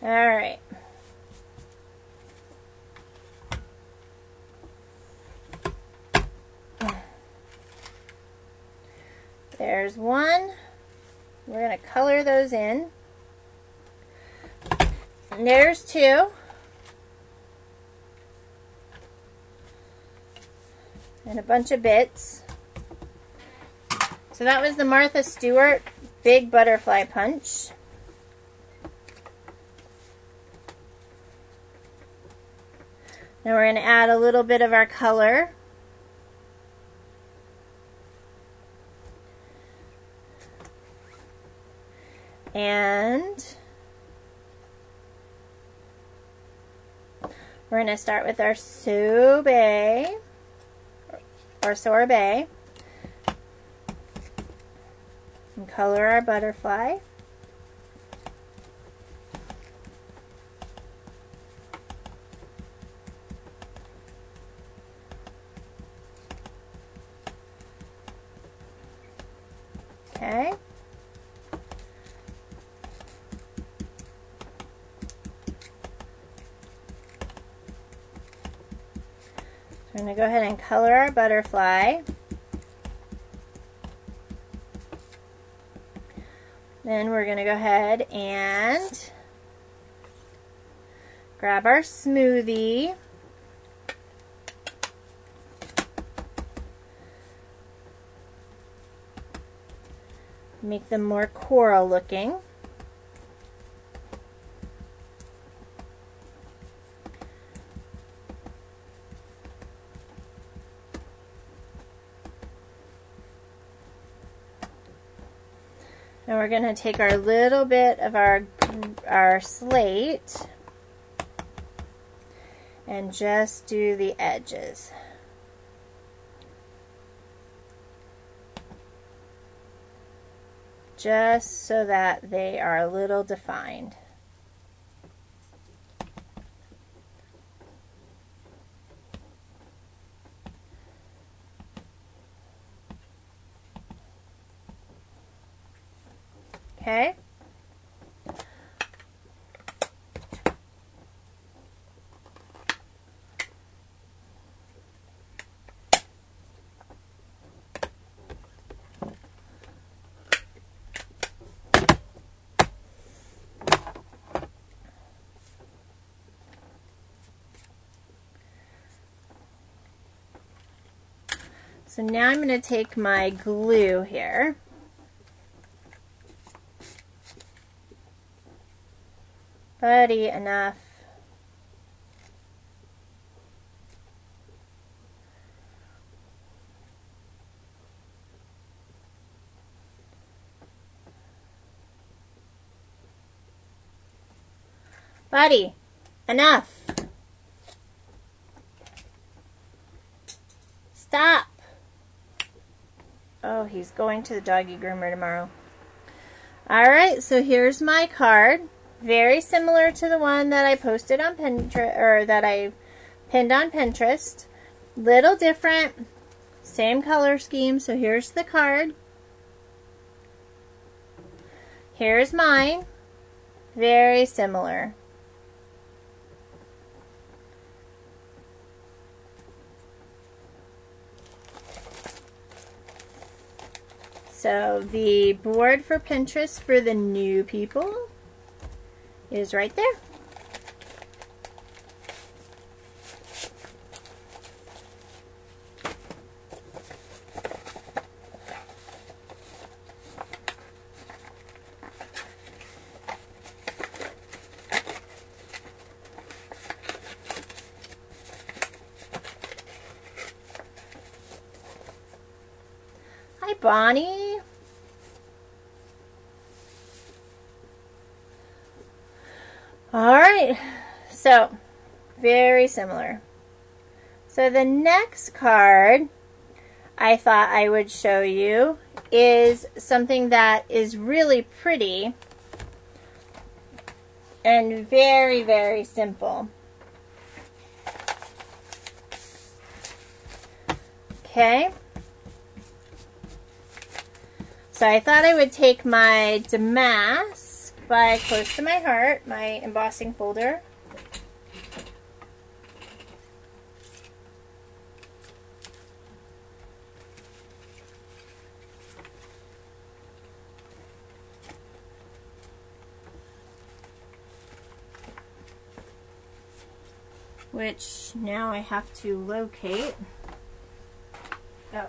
All right. There's one. We're going to color those in. And there's two. And a bunch of bits. So that was the Martha Stewart Big Butterfly Punch. Now we're going to add a little bit of our color. And we're going to start with our sorbet or sorbet and color our butterfly. Okay. We're going to go ahead and color our butterfly. Then we're going to go ahead and grab our smoothie. Make them more coral looking. And we're going to take our little bit of our slate and just do the edges. Just so that they are a little defined. Okay. So now I'm going to take my glue here. Buddy, enough. Buddy, enough. Stop. Oh, he's going to the doggy groomer tomorrow. All right, so here's my card. Very similar to the one that I posted on Pinterest, or that I pinned on Pinterest. Little different, same color scheme. So here's the card. Here's mine. Very similar. So the board for Pinterest for the new people is right there. Hi, Bonnie. Alright, so very similar. So the next card I thought I would show you is something that is really pretty and very, very simple. Okay. So I thought I would take my damask by Close to My Heart, my embossing folder. Which now I have to locate. Oh.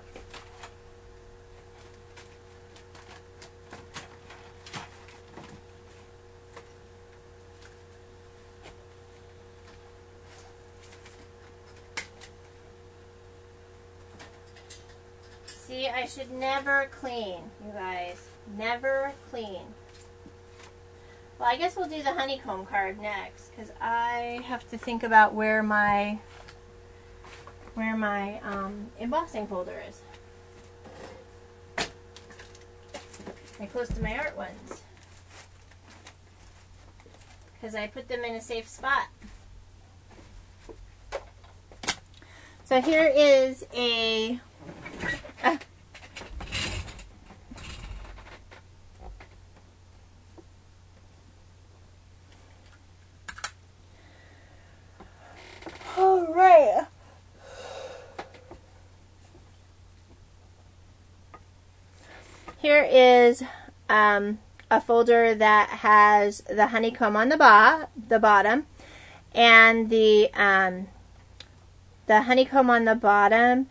See, I should never clean, you guys. Never clean. Well, I guess we'll do the honeycomb card next, because I have to think about where my embossing folder is. My Close to My Heart ones. Because I put them in a safe spot. So here is a... All right. Here is a folder that has the honeycomb on the bottom, and the honeycomb on the bottom.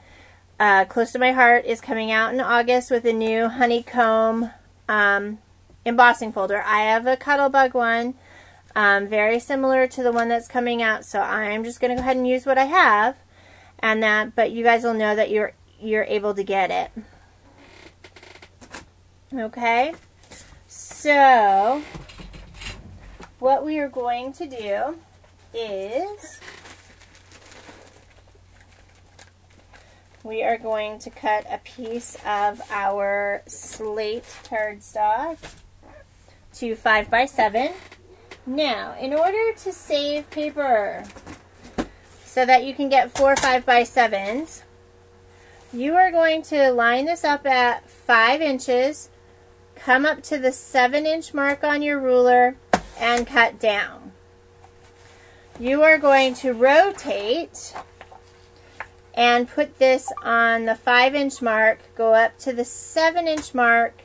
Close to My Heart is coming out in August with a new honeycomb embossing folder. I have a Cuddlebug one, very similar to the one that's coming out, so I'm just going to go ahead and use what I have, but you guys will know that you're able to get it. Okay, So what we are going to do is we are going to cut a piece of our slate cardstock to 5 by 7. Now, in order to save paper so that you can get 4 5 by 7s, you are going to line this up at 5 inches, come up to the 7-inch mark on your ruler, and cut down. You are going to rotate and put this on the 5-inch mark, go up to the 7-inch mark,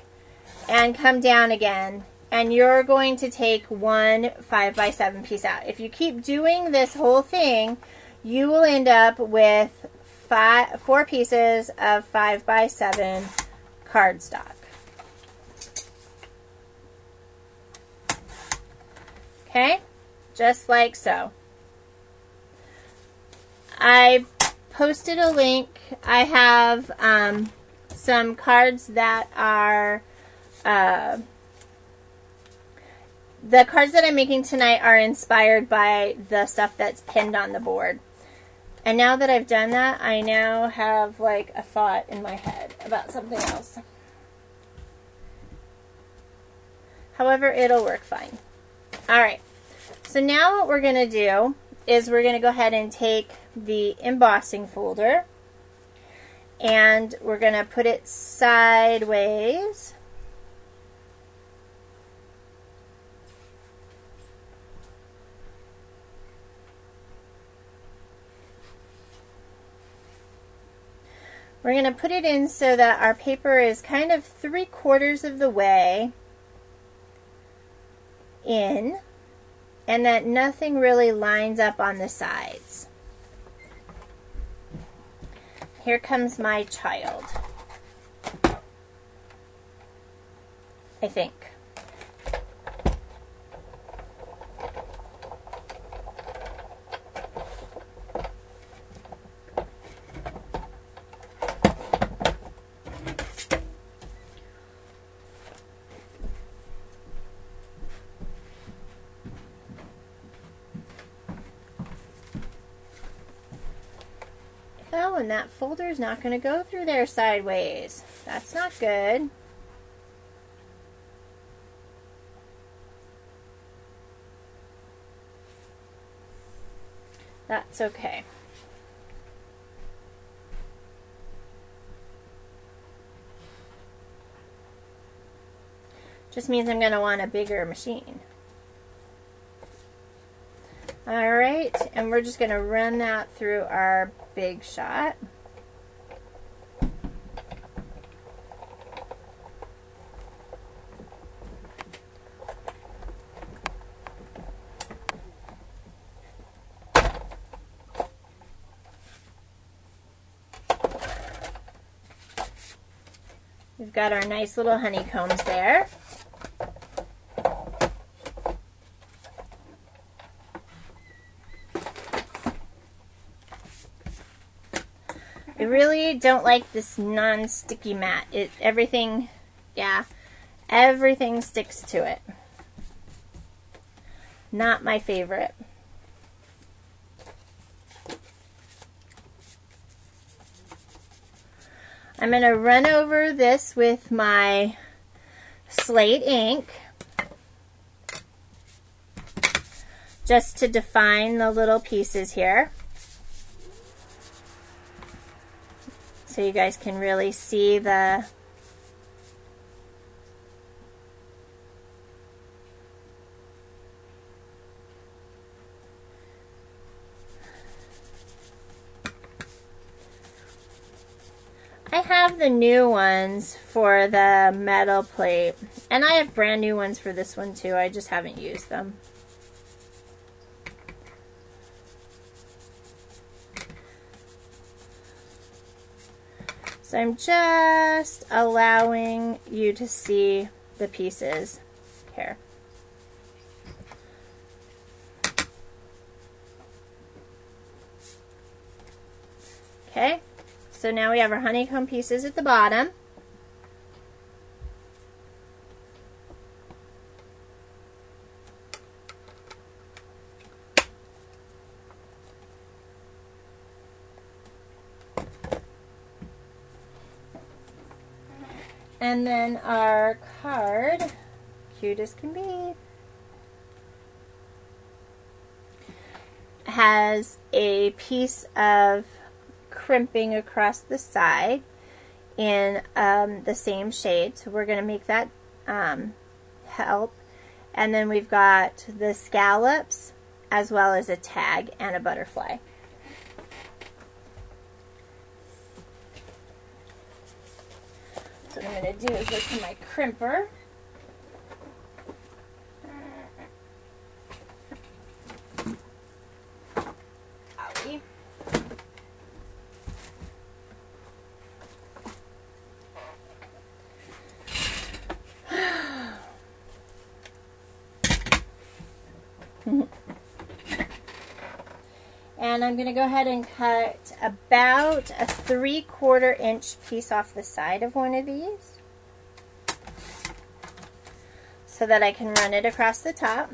and come down again. And you're going to take one 5 by 7 piece out. If you keep doing this whole thing, you will end up with 4 pieces of 5 by 7 cardstock. Okay, just like so. I posted a link. I have some cards that are, the cards that I'm making tonight are inspired by the stuff that's pinned on the board. And now that I've done that, I now have like a thought in my head about something else. However, it'll work fine. Alright, so now what we're going to do is we're going to go ahead and take the embossing folder and we're going to put it sideways. We're going to put it in so that our paper is kind of 3/4 of the way in and that nothing really lines up on the sides. Here comes my child, I think. Oh, and that folder is not going to go through there sideways. That's not good. That's okay. Just means I'm going to want a bigger machine. Alright, and we're just going to run that through our big shot. We've got our nice little honeycombs there. I really don't like this non-sticky mat. Everything sticks to it. Not my favorite. I'm going to run over this with my slate ink just to define the little pieces here. So you guys can really see the I have the new ones for the metal plate, and I have brand new ones for this one too. I just haven't used them. So I'm just allowing you to see the pieces here. Okay, so now we have our honeycomb pieces at the bottom. And then our card, cute as can be, has a piece of crimping across the side in the same shade. So we're going to make that help. And then we've got the scallops as well as a tag and a butterfly. So what I'm going to do is look for my crimper. Owie. And I'm going to go ahead and cut about a 3/4 inch piece off the side of one of these so that I can run it across the top.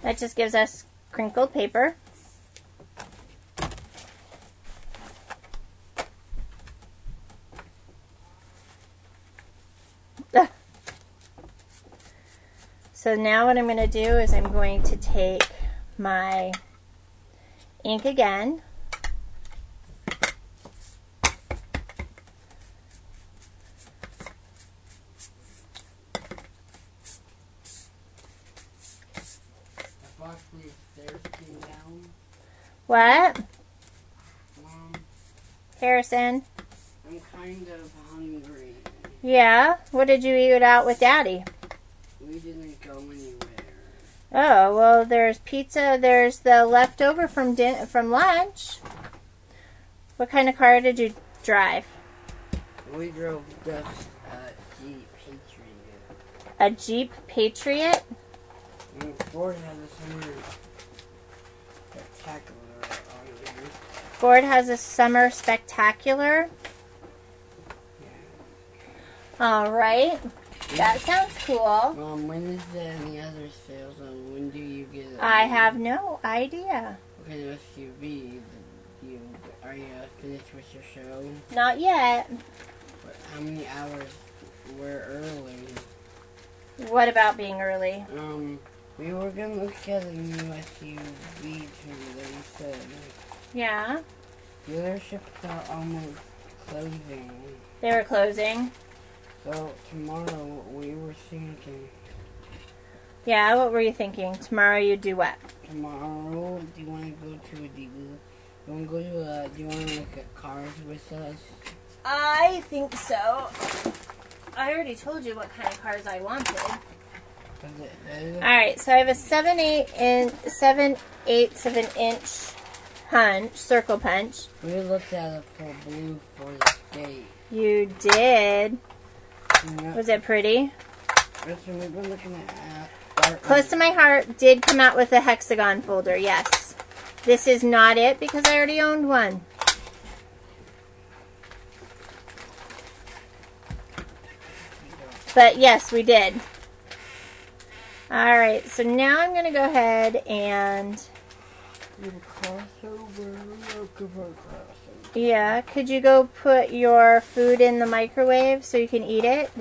That just gives us crinkled paper. So now what I'm going to do is I'm going to take my ink again. What? Mom, Harrison? I'm kind of hungry. Yeah? What did you eat out with Daddy? We didn't go anywhere. Oh, well, there's pizza. There's the leftover from lunch. What kind of car did you drive? We drove just a Jeep Patriot. A Jeep Patriot? And Ford has a summer spectacular on here. Ford has a summer spectacular. Yeah. All right. That sounds cool. Mom, when is any other sales and when do you get it? I have no idea. Okay, the SUV, are you finished with your show? Not yet. But how many hours were early? What about being early? We were gonna look at a new SUV too, they said. Yeah. Dealerships are almost closing. They were closing. So tomorrow we were thinking. Yeah, what were you thinking? Tomorrow you do what? Tomorrow, do you want to go to a dealer? Do you want to look at cars with us? I think so. I already told you what kind of cars I wanted. Alright, so I have a 7/8 of an inch circle punch. We looked at it for blue for the skate. You did. Yeah. Was it pretty? Listen, we've been looking at Close to My Heart did come out with a hexagon folder, yes. This is not it because I already owned one. But yes, we did. Alright, so now I'm going to go ahead and... Yeah, could you go put your food in the microwave so you can eat it?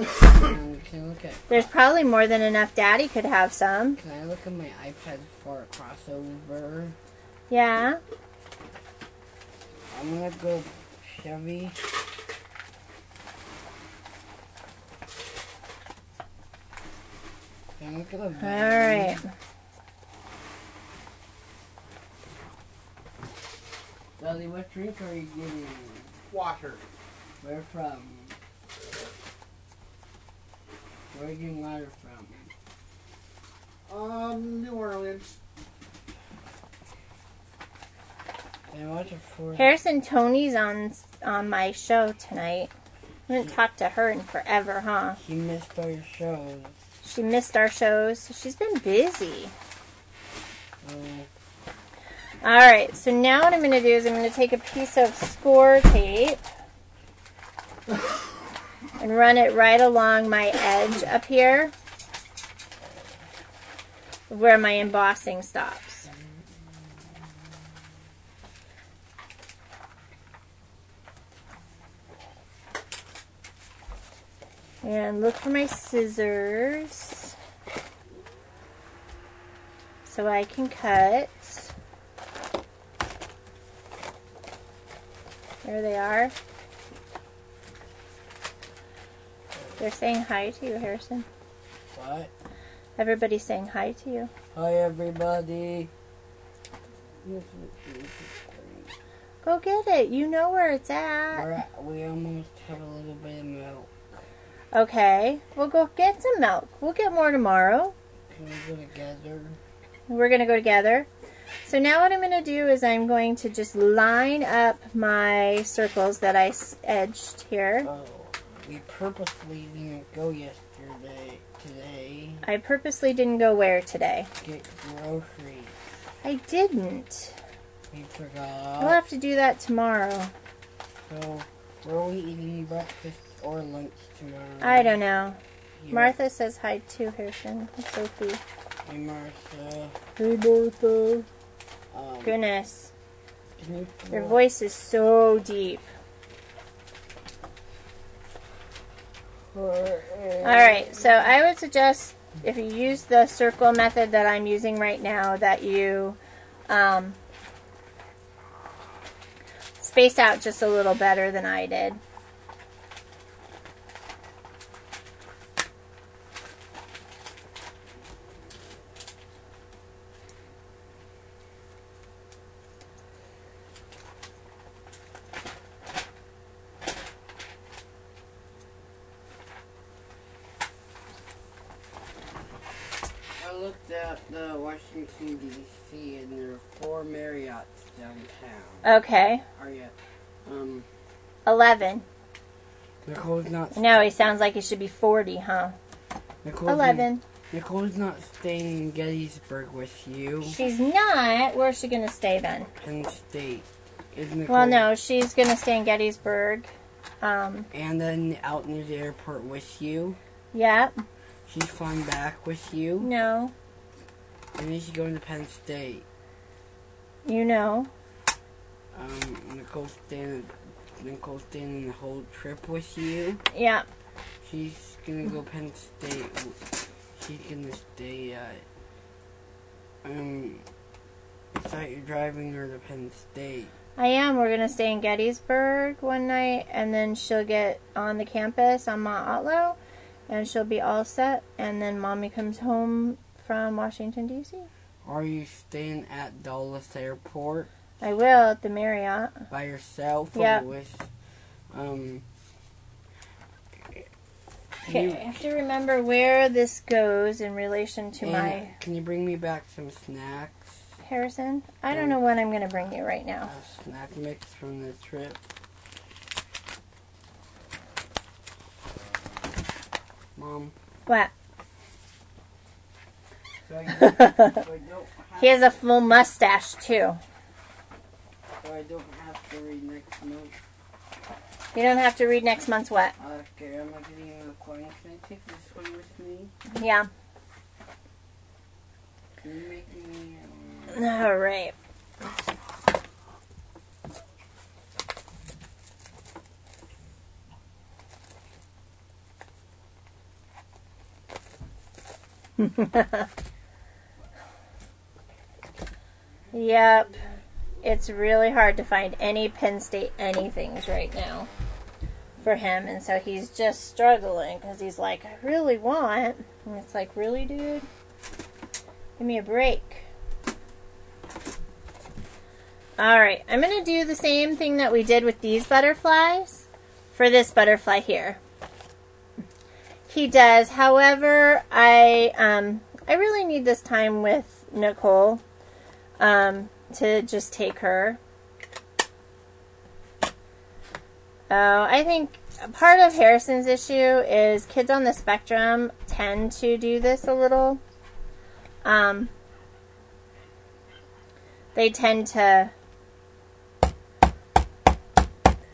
There's probably more than enough. Daddy could have some. Can I look at my iPad for a crossover? Yeah. I'm gonna go Chevy. Can I look at a van? Alright. Daddy, what drink are you getting? Water. Where from? Where are you getting water from? New Orleans. I watch it for Harrison Tony's on my show tonight. I haven't talked to her in forever, huh? She missed our shows. She missed our shows. She's been busy. Oh. Alright, so now what I'm going to do is I'm going to take a piece of score tape and run it right along my edge up here where my embossing stops. And look for my scissors so I can cut. There they are. They're saying hi to you, Harrison. What? Everybody's saying hi to you. Hi, everybody. Go get it. You know where it's at. We almost have a little bit of milk. Okay. We'll go get some milk. We'll get more tomorrow. Can we go together? We're going to go together. So now what I'm going to do is I'm going to just line up my circles that I edged here. Oh, we purposely didn't go today. I purposely didn't go where today? Get groceries. I didn't. We forgot. We'll have to do that tomorrow. So, were we eating breakfast or lunch tomorrow? I don't know. Here. Martha says hi too, Harrison. And Sophie. Hey, Martha. Hey, Martha. Goodness. Your voice is so deep. Alright, so I would suggest if you use the circle method that I'm using right now that you space out just a little better than I did. I looked at the Washington, D.C. and there are 4 Marriotts downtown. Okay. Are you? 11. Nicole's not. No, he sounds like he should be 40, huh? 11. Nicole's not staying in Gettysburg with you. She's not. Where's she going to stay then? Penn State. Is Nicole? Well, no, she's going to stay in Gettysburg. And then out near the airport with you. Yeah. She's flying back with you. No. And then she's going to Penn State. You know. Nicole's staying the whole trip with you. Yeah. She's gonna go Penn State. She's gonna stay at I thought you're driving her to Penn State. I am. We're going to stay in Gettysburg one night, and then she'll get on the campus on Mount Otlo, and she'll be all set, and then Mommy comes home from Washington, D.C. Are you staying at Dulles Airport? I will at the Marriott. By yourself? Yeah. Or with, Okay, I have to remember where this goes in relation to my... Can you bring me back some snacks? Harrison? I don't know what I'm going to bring you right now. A snack mix from the trip. Mom. What? So He has a full mustache, too. So I don't have to read next month. You don't have to read next month's what? Okay, I'm not getting a coin. Can I take this one with me? Yeah. Can you make me... All right. Yep. It's really hard to find any Penn State anythings right now for him, and so he's just struggling because he's like, I really want, and it's like, really, dude? Give me a break. Alright, I'm going to do the same thing that we did with these butterflies for this butterfly here. He does, however, I really need this time with Nicole to just take her Oh, I think part of Harrison's issue is kids on the spectrum tend to do this a little. They tend to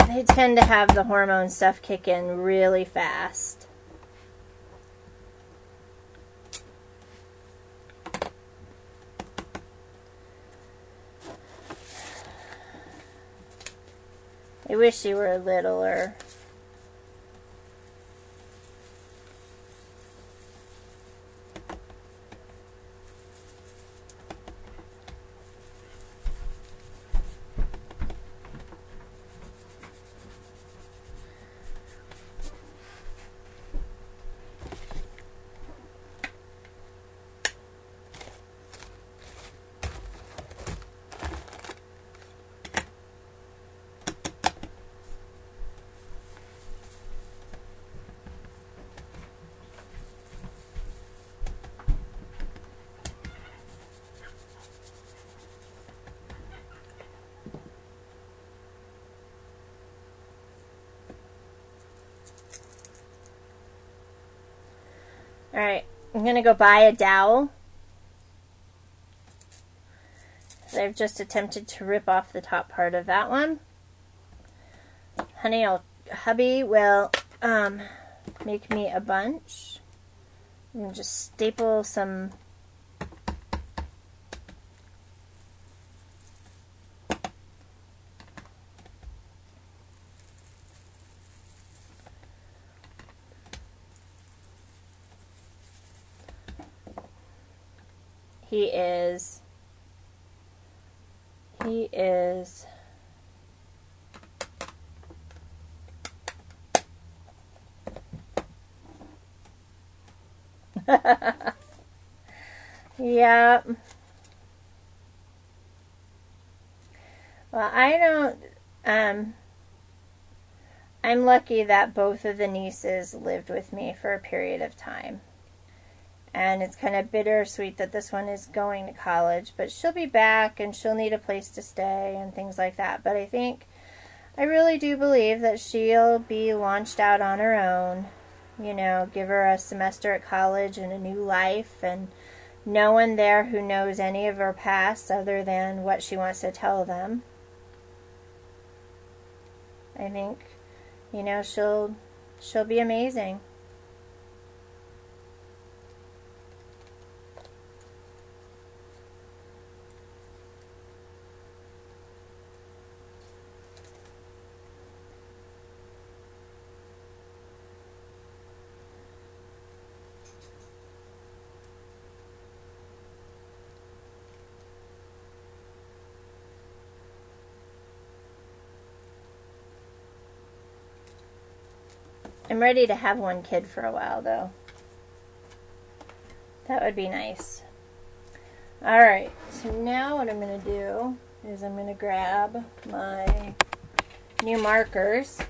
have the hormone stuff kick in really fast. I wish you were littler. Alright, I'm going to go buy a dowel. I've just attempted to rip off the top part of that one. Hubby will make me a bunch. I'm going to just staple some He is yeah. Well, I don't I'm lucky that both of the nieces lived with me for a period of time. And it's kind of bittersweet that this one is going to college, but she'll be back and she'll need a place to stay and things like that. But I really do believe that she'll be launched out on her own. You know, give her a semester at college and a new life, and no one there who knows any of her past other than what she wants to tell them. I think, you know, she'll be amazing. I'm ready to have one kid for a while, though. That would be nice. Alright, so now what I'm going to do is I'm going to grab my new markers.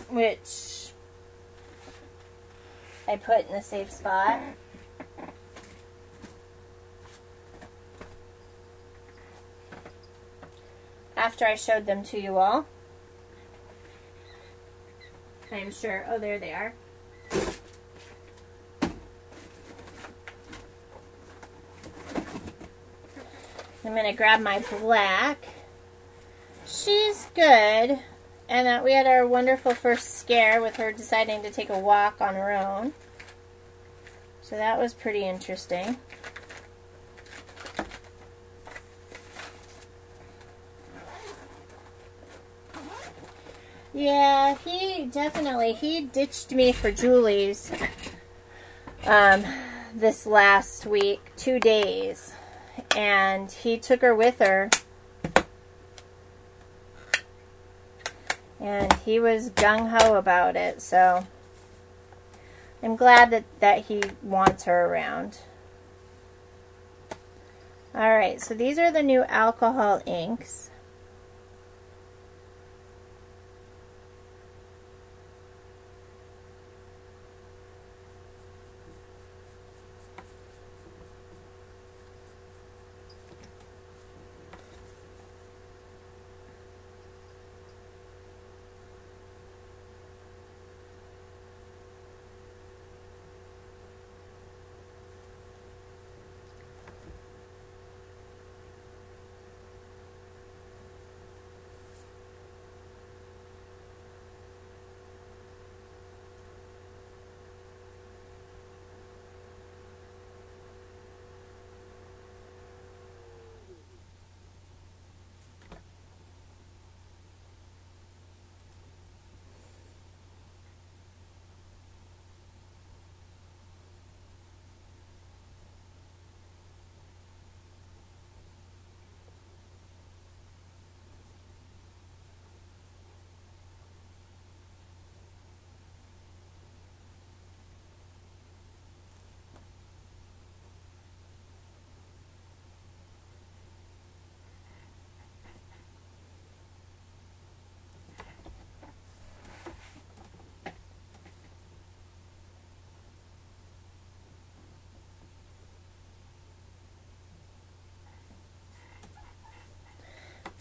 Which I put in a safe spot. After I showed them to you all. I'm sure. Oh, there they are. I'm going to grab my black. She's good. And we had our wonderful first scare with her deciding to take a walk on her own. So that was pretty interesting. Yeah, he ditched me for Julie's this last week, 2 days, and he took her with her, and he was gung-ho about it, so I'm glad that he wants her around. Alright, so these are the new alcohol inks.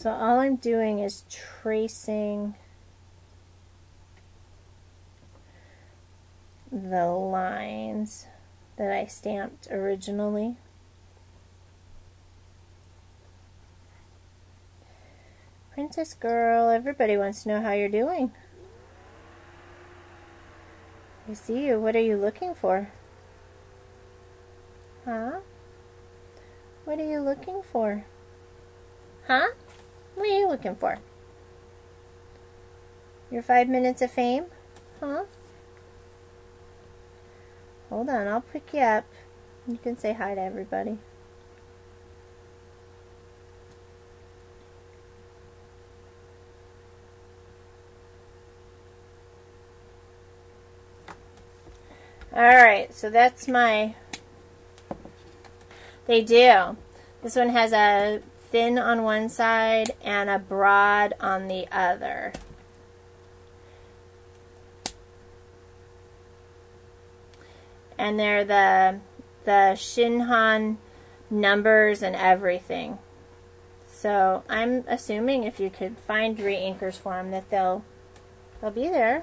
So all I'm doing is tracing the lines that I stamped originally. Princess girl, everybody wants to know how you're doing. I see you. What are you looking for? Huh? What are you looking for? Huh? What are you looking for? Your 5 minutes of fame? Huh? Hold on, I'll pick you up. You can say hi to everybody. Alright, so that's my... They do. This one has a thin on one side and a broad on the other. And they're the Shinhan numbers and everything. So I'm assuming if you could find re-inkers for them that they'll be there.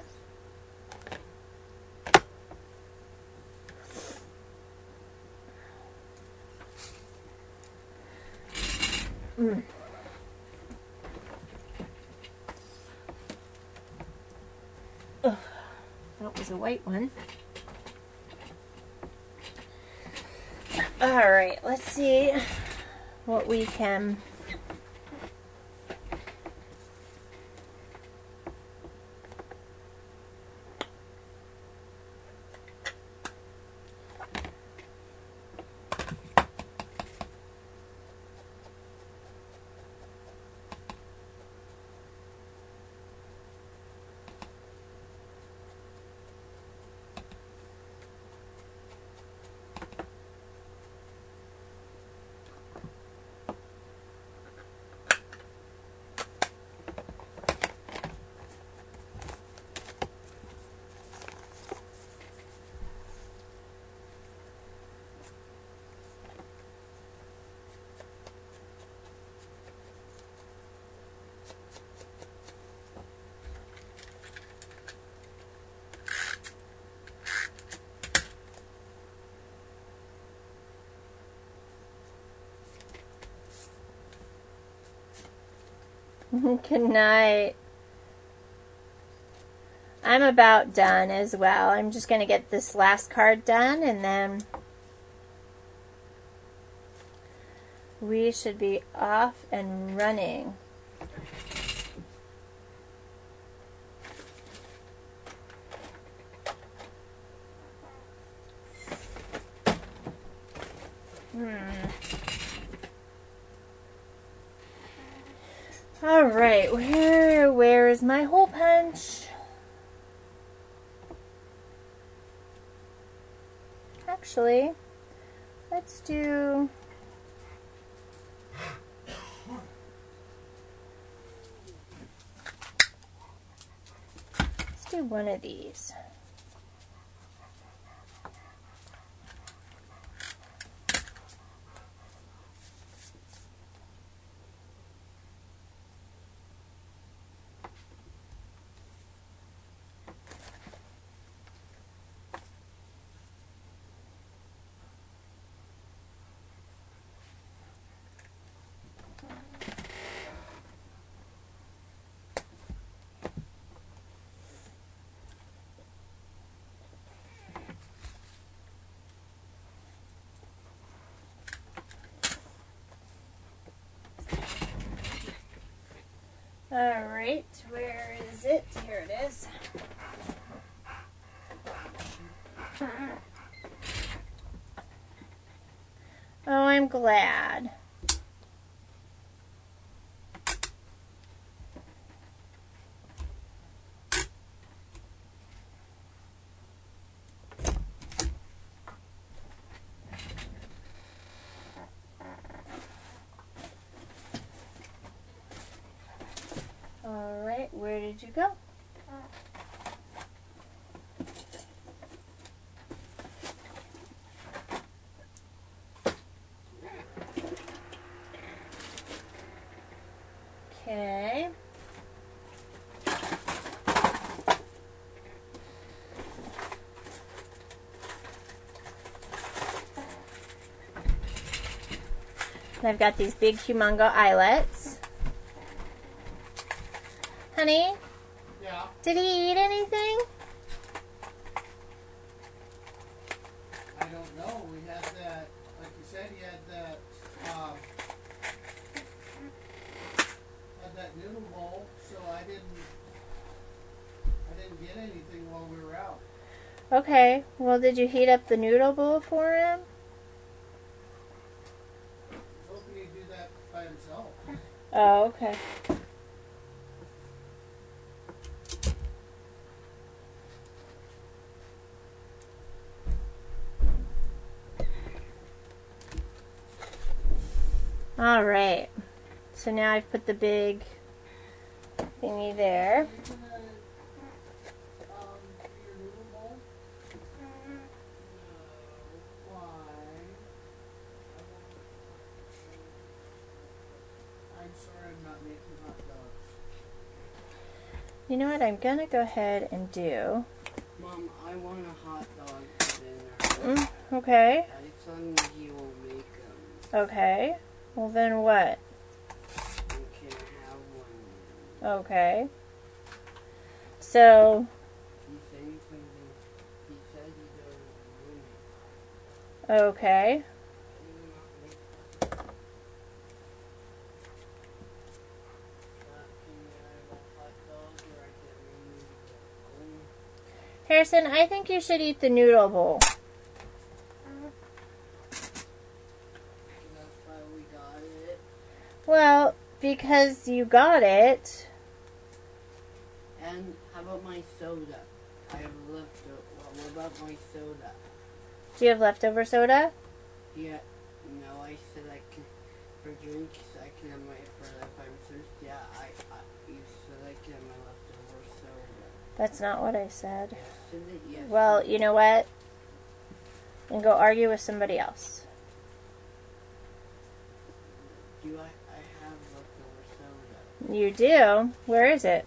Ugh, that was a white one. Alright, let's see what we can... Good night. I'm about done as well. I'm just going to get this last card done and then we should be off and running. All right, where is my hole punch? Actually, let's do one of these. Alright, where is it? Here it is. Oh, I'm glad. Alright, where did you go? Okay. And I've got these big humongo eyelets. Honey? Yeah. Did he eat anything? I don't know. We had that, like you said, he had that noodle bowl, so I didn't get anything while we were out. Okay. Well, did you heat up the noodle bowl for him? I was hoping he'd do that by himself. Oh, okay. All right. So now I've put the big thingy there. Are you gonna do your noodle bowl? No. Why? I'm sorry I'm not making hot dogs. You know what I'm gonna go ahead and do? Mom, I want a hot dog for dinner. Okay. I told me he will make them. Okay. Well then what? You can have one. Okay. So, He said he doesn't want it. okay. Can you not make that? Can you have a hot dog or I can remove the bone? Harrison, I think you should eat the noodle bowl. That's why we got it. Well, because you got it. And how about my soda? I have leftover. What about my soda? Do you have leftover soda? Yeah. No, I said I can for drinks. I can have my for if I'm thirsty. You said I can have my leftover soda. That's not what I said. Yes, said it. Yes. Well, you know what? And go argue with somebody else. Do I have leftover soda? You do? Where is it?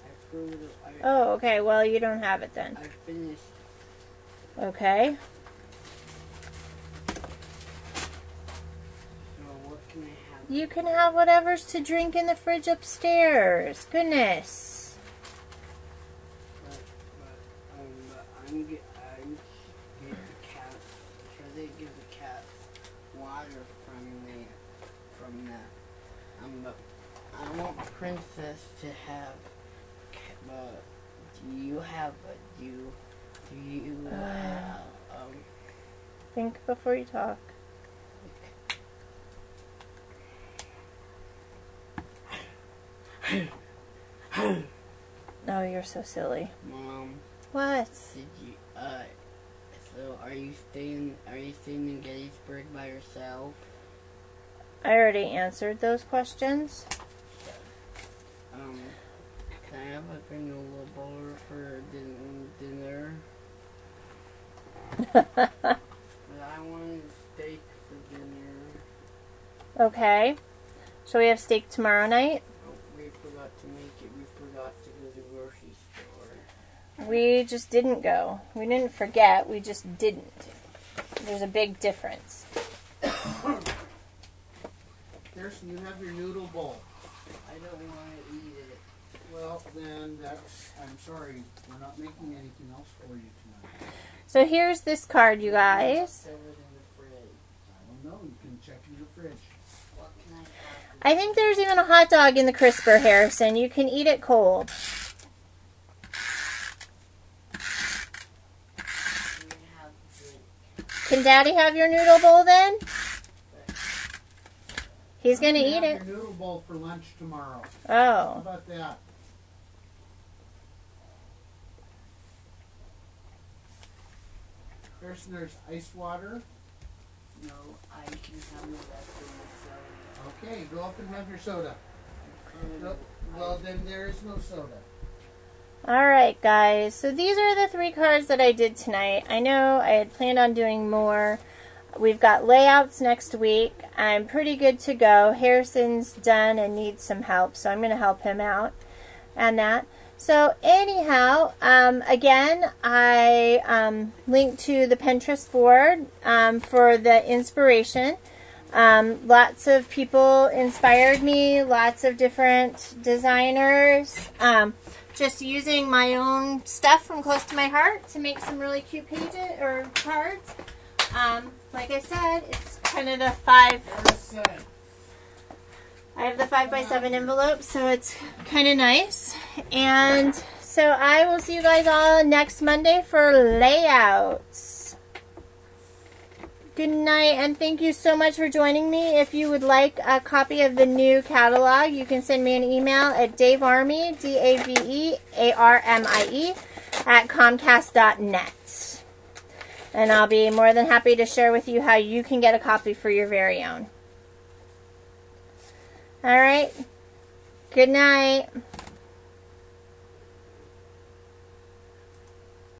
I threw it. Oh, okay. Well, you don't have it then. I finished. Okay. So what can I have? You can have whatever's to drink in the fridge upstairs. Goodness. I'm give the cat. Should they give the cat water from that? I want Princess to have. But do you have Think before you talk. Oh, you're so silly. Mom? What? Did you so are you staying in Gettysburg by yourself? I already answered those questions. Can I have a granola bar for dinner? But I wanted steak for dinner. Okay. Shall we have steak tomorrow night? Oh, we forgot to make it. We forgot to go to the grocery store. We just didn't go. We didn't forget. We just didn't. There's a big difference. Harrison, you have your noodle bowl. I don't want to eat it. Well, then I'm sorry. We're not making anything else for you tonight. So here's this card, you guys. Throw it in the fridge. I don't know. You can check in the fridge. What can I have? I think there's even a hot dog in the crisper, Harrison. You can eat it cold. Can we have drink? Can Daddy have your noodle bowl then? He's going to You can eat have it. your noodle bowl for lunch tomorrow. How Oh. about that? There's ice water. No, I can have the rest of the soda. Okay, go up and have your soda. Nope. Well, then there is no soda. Alright, guys. So these are the 3 cards that I did tonight. I know I had planned on doing more. We've got layouts next week. I'm pretty good to go. Harrison's done and needs some help, so I'm going to help him out and that. So anyhow, again, I linked to the Pintrest board for the inspiration. Lots of people inspired me, lots of different designers. Just using my own stuff from close to my heart to make some really cute pages or cards. Like I said, it's kind of the I have the 5x7 envelope, so it's kind of nice. And so I will see you guys all next Monday for layouts. Good night, and thank you so much for joining me. If you would like a copy of the new catalog, you can send me an email at davearmy, DAVEARMIE, at comcast.net. And I'll be more than happy to share with you how you can get a copy for your very own. All right. Good night.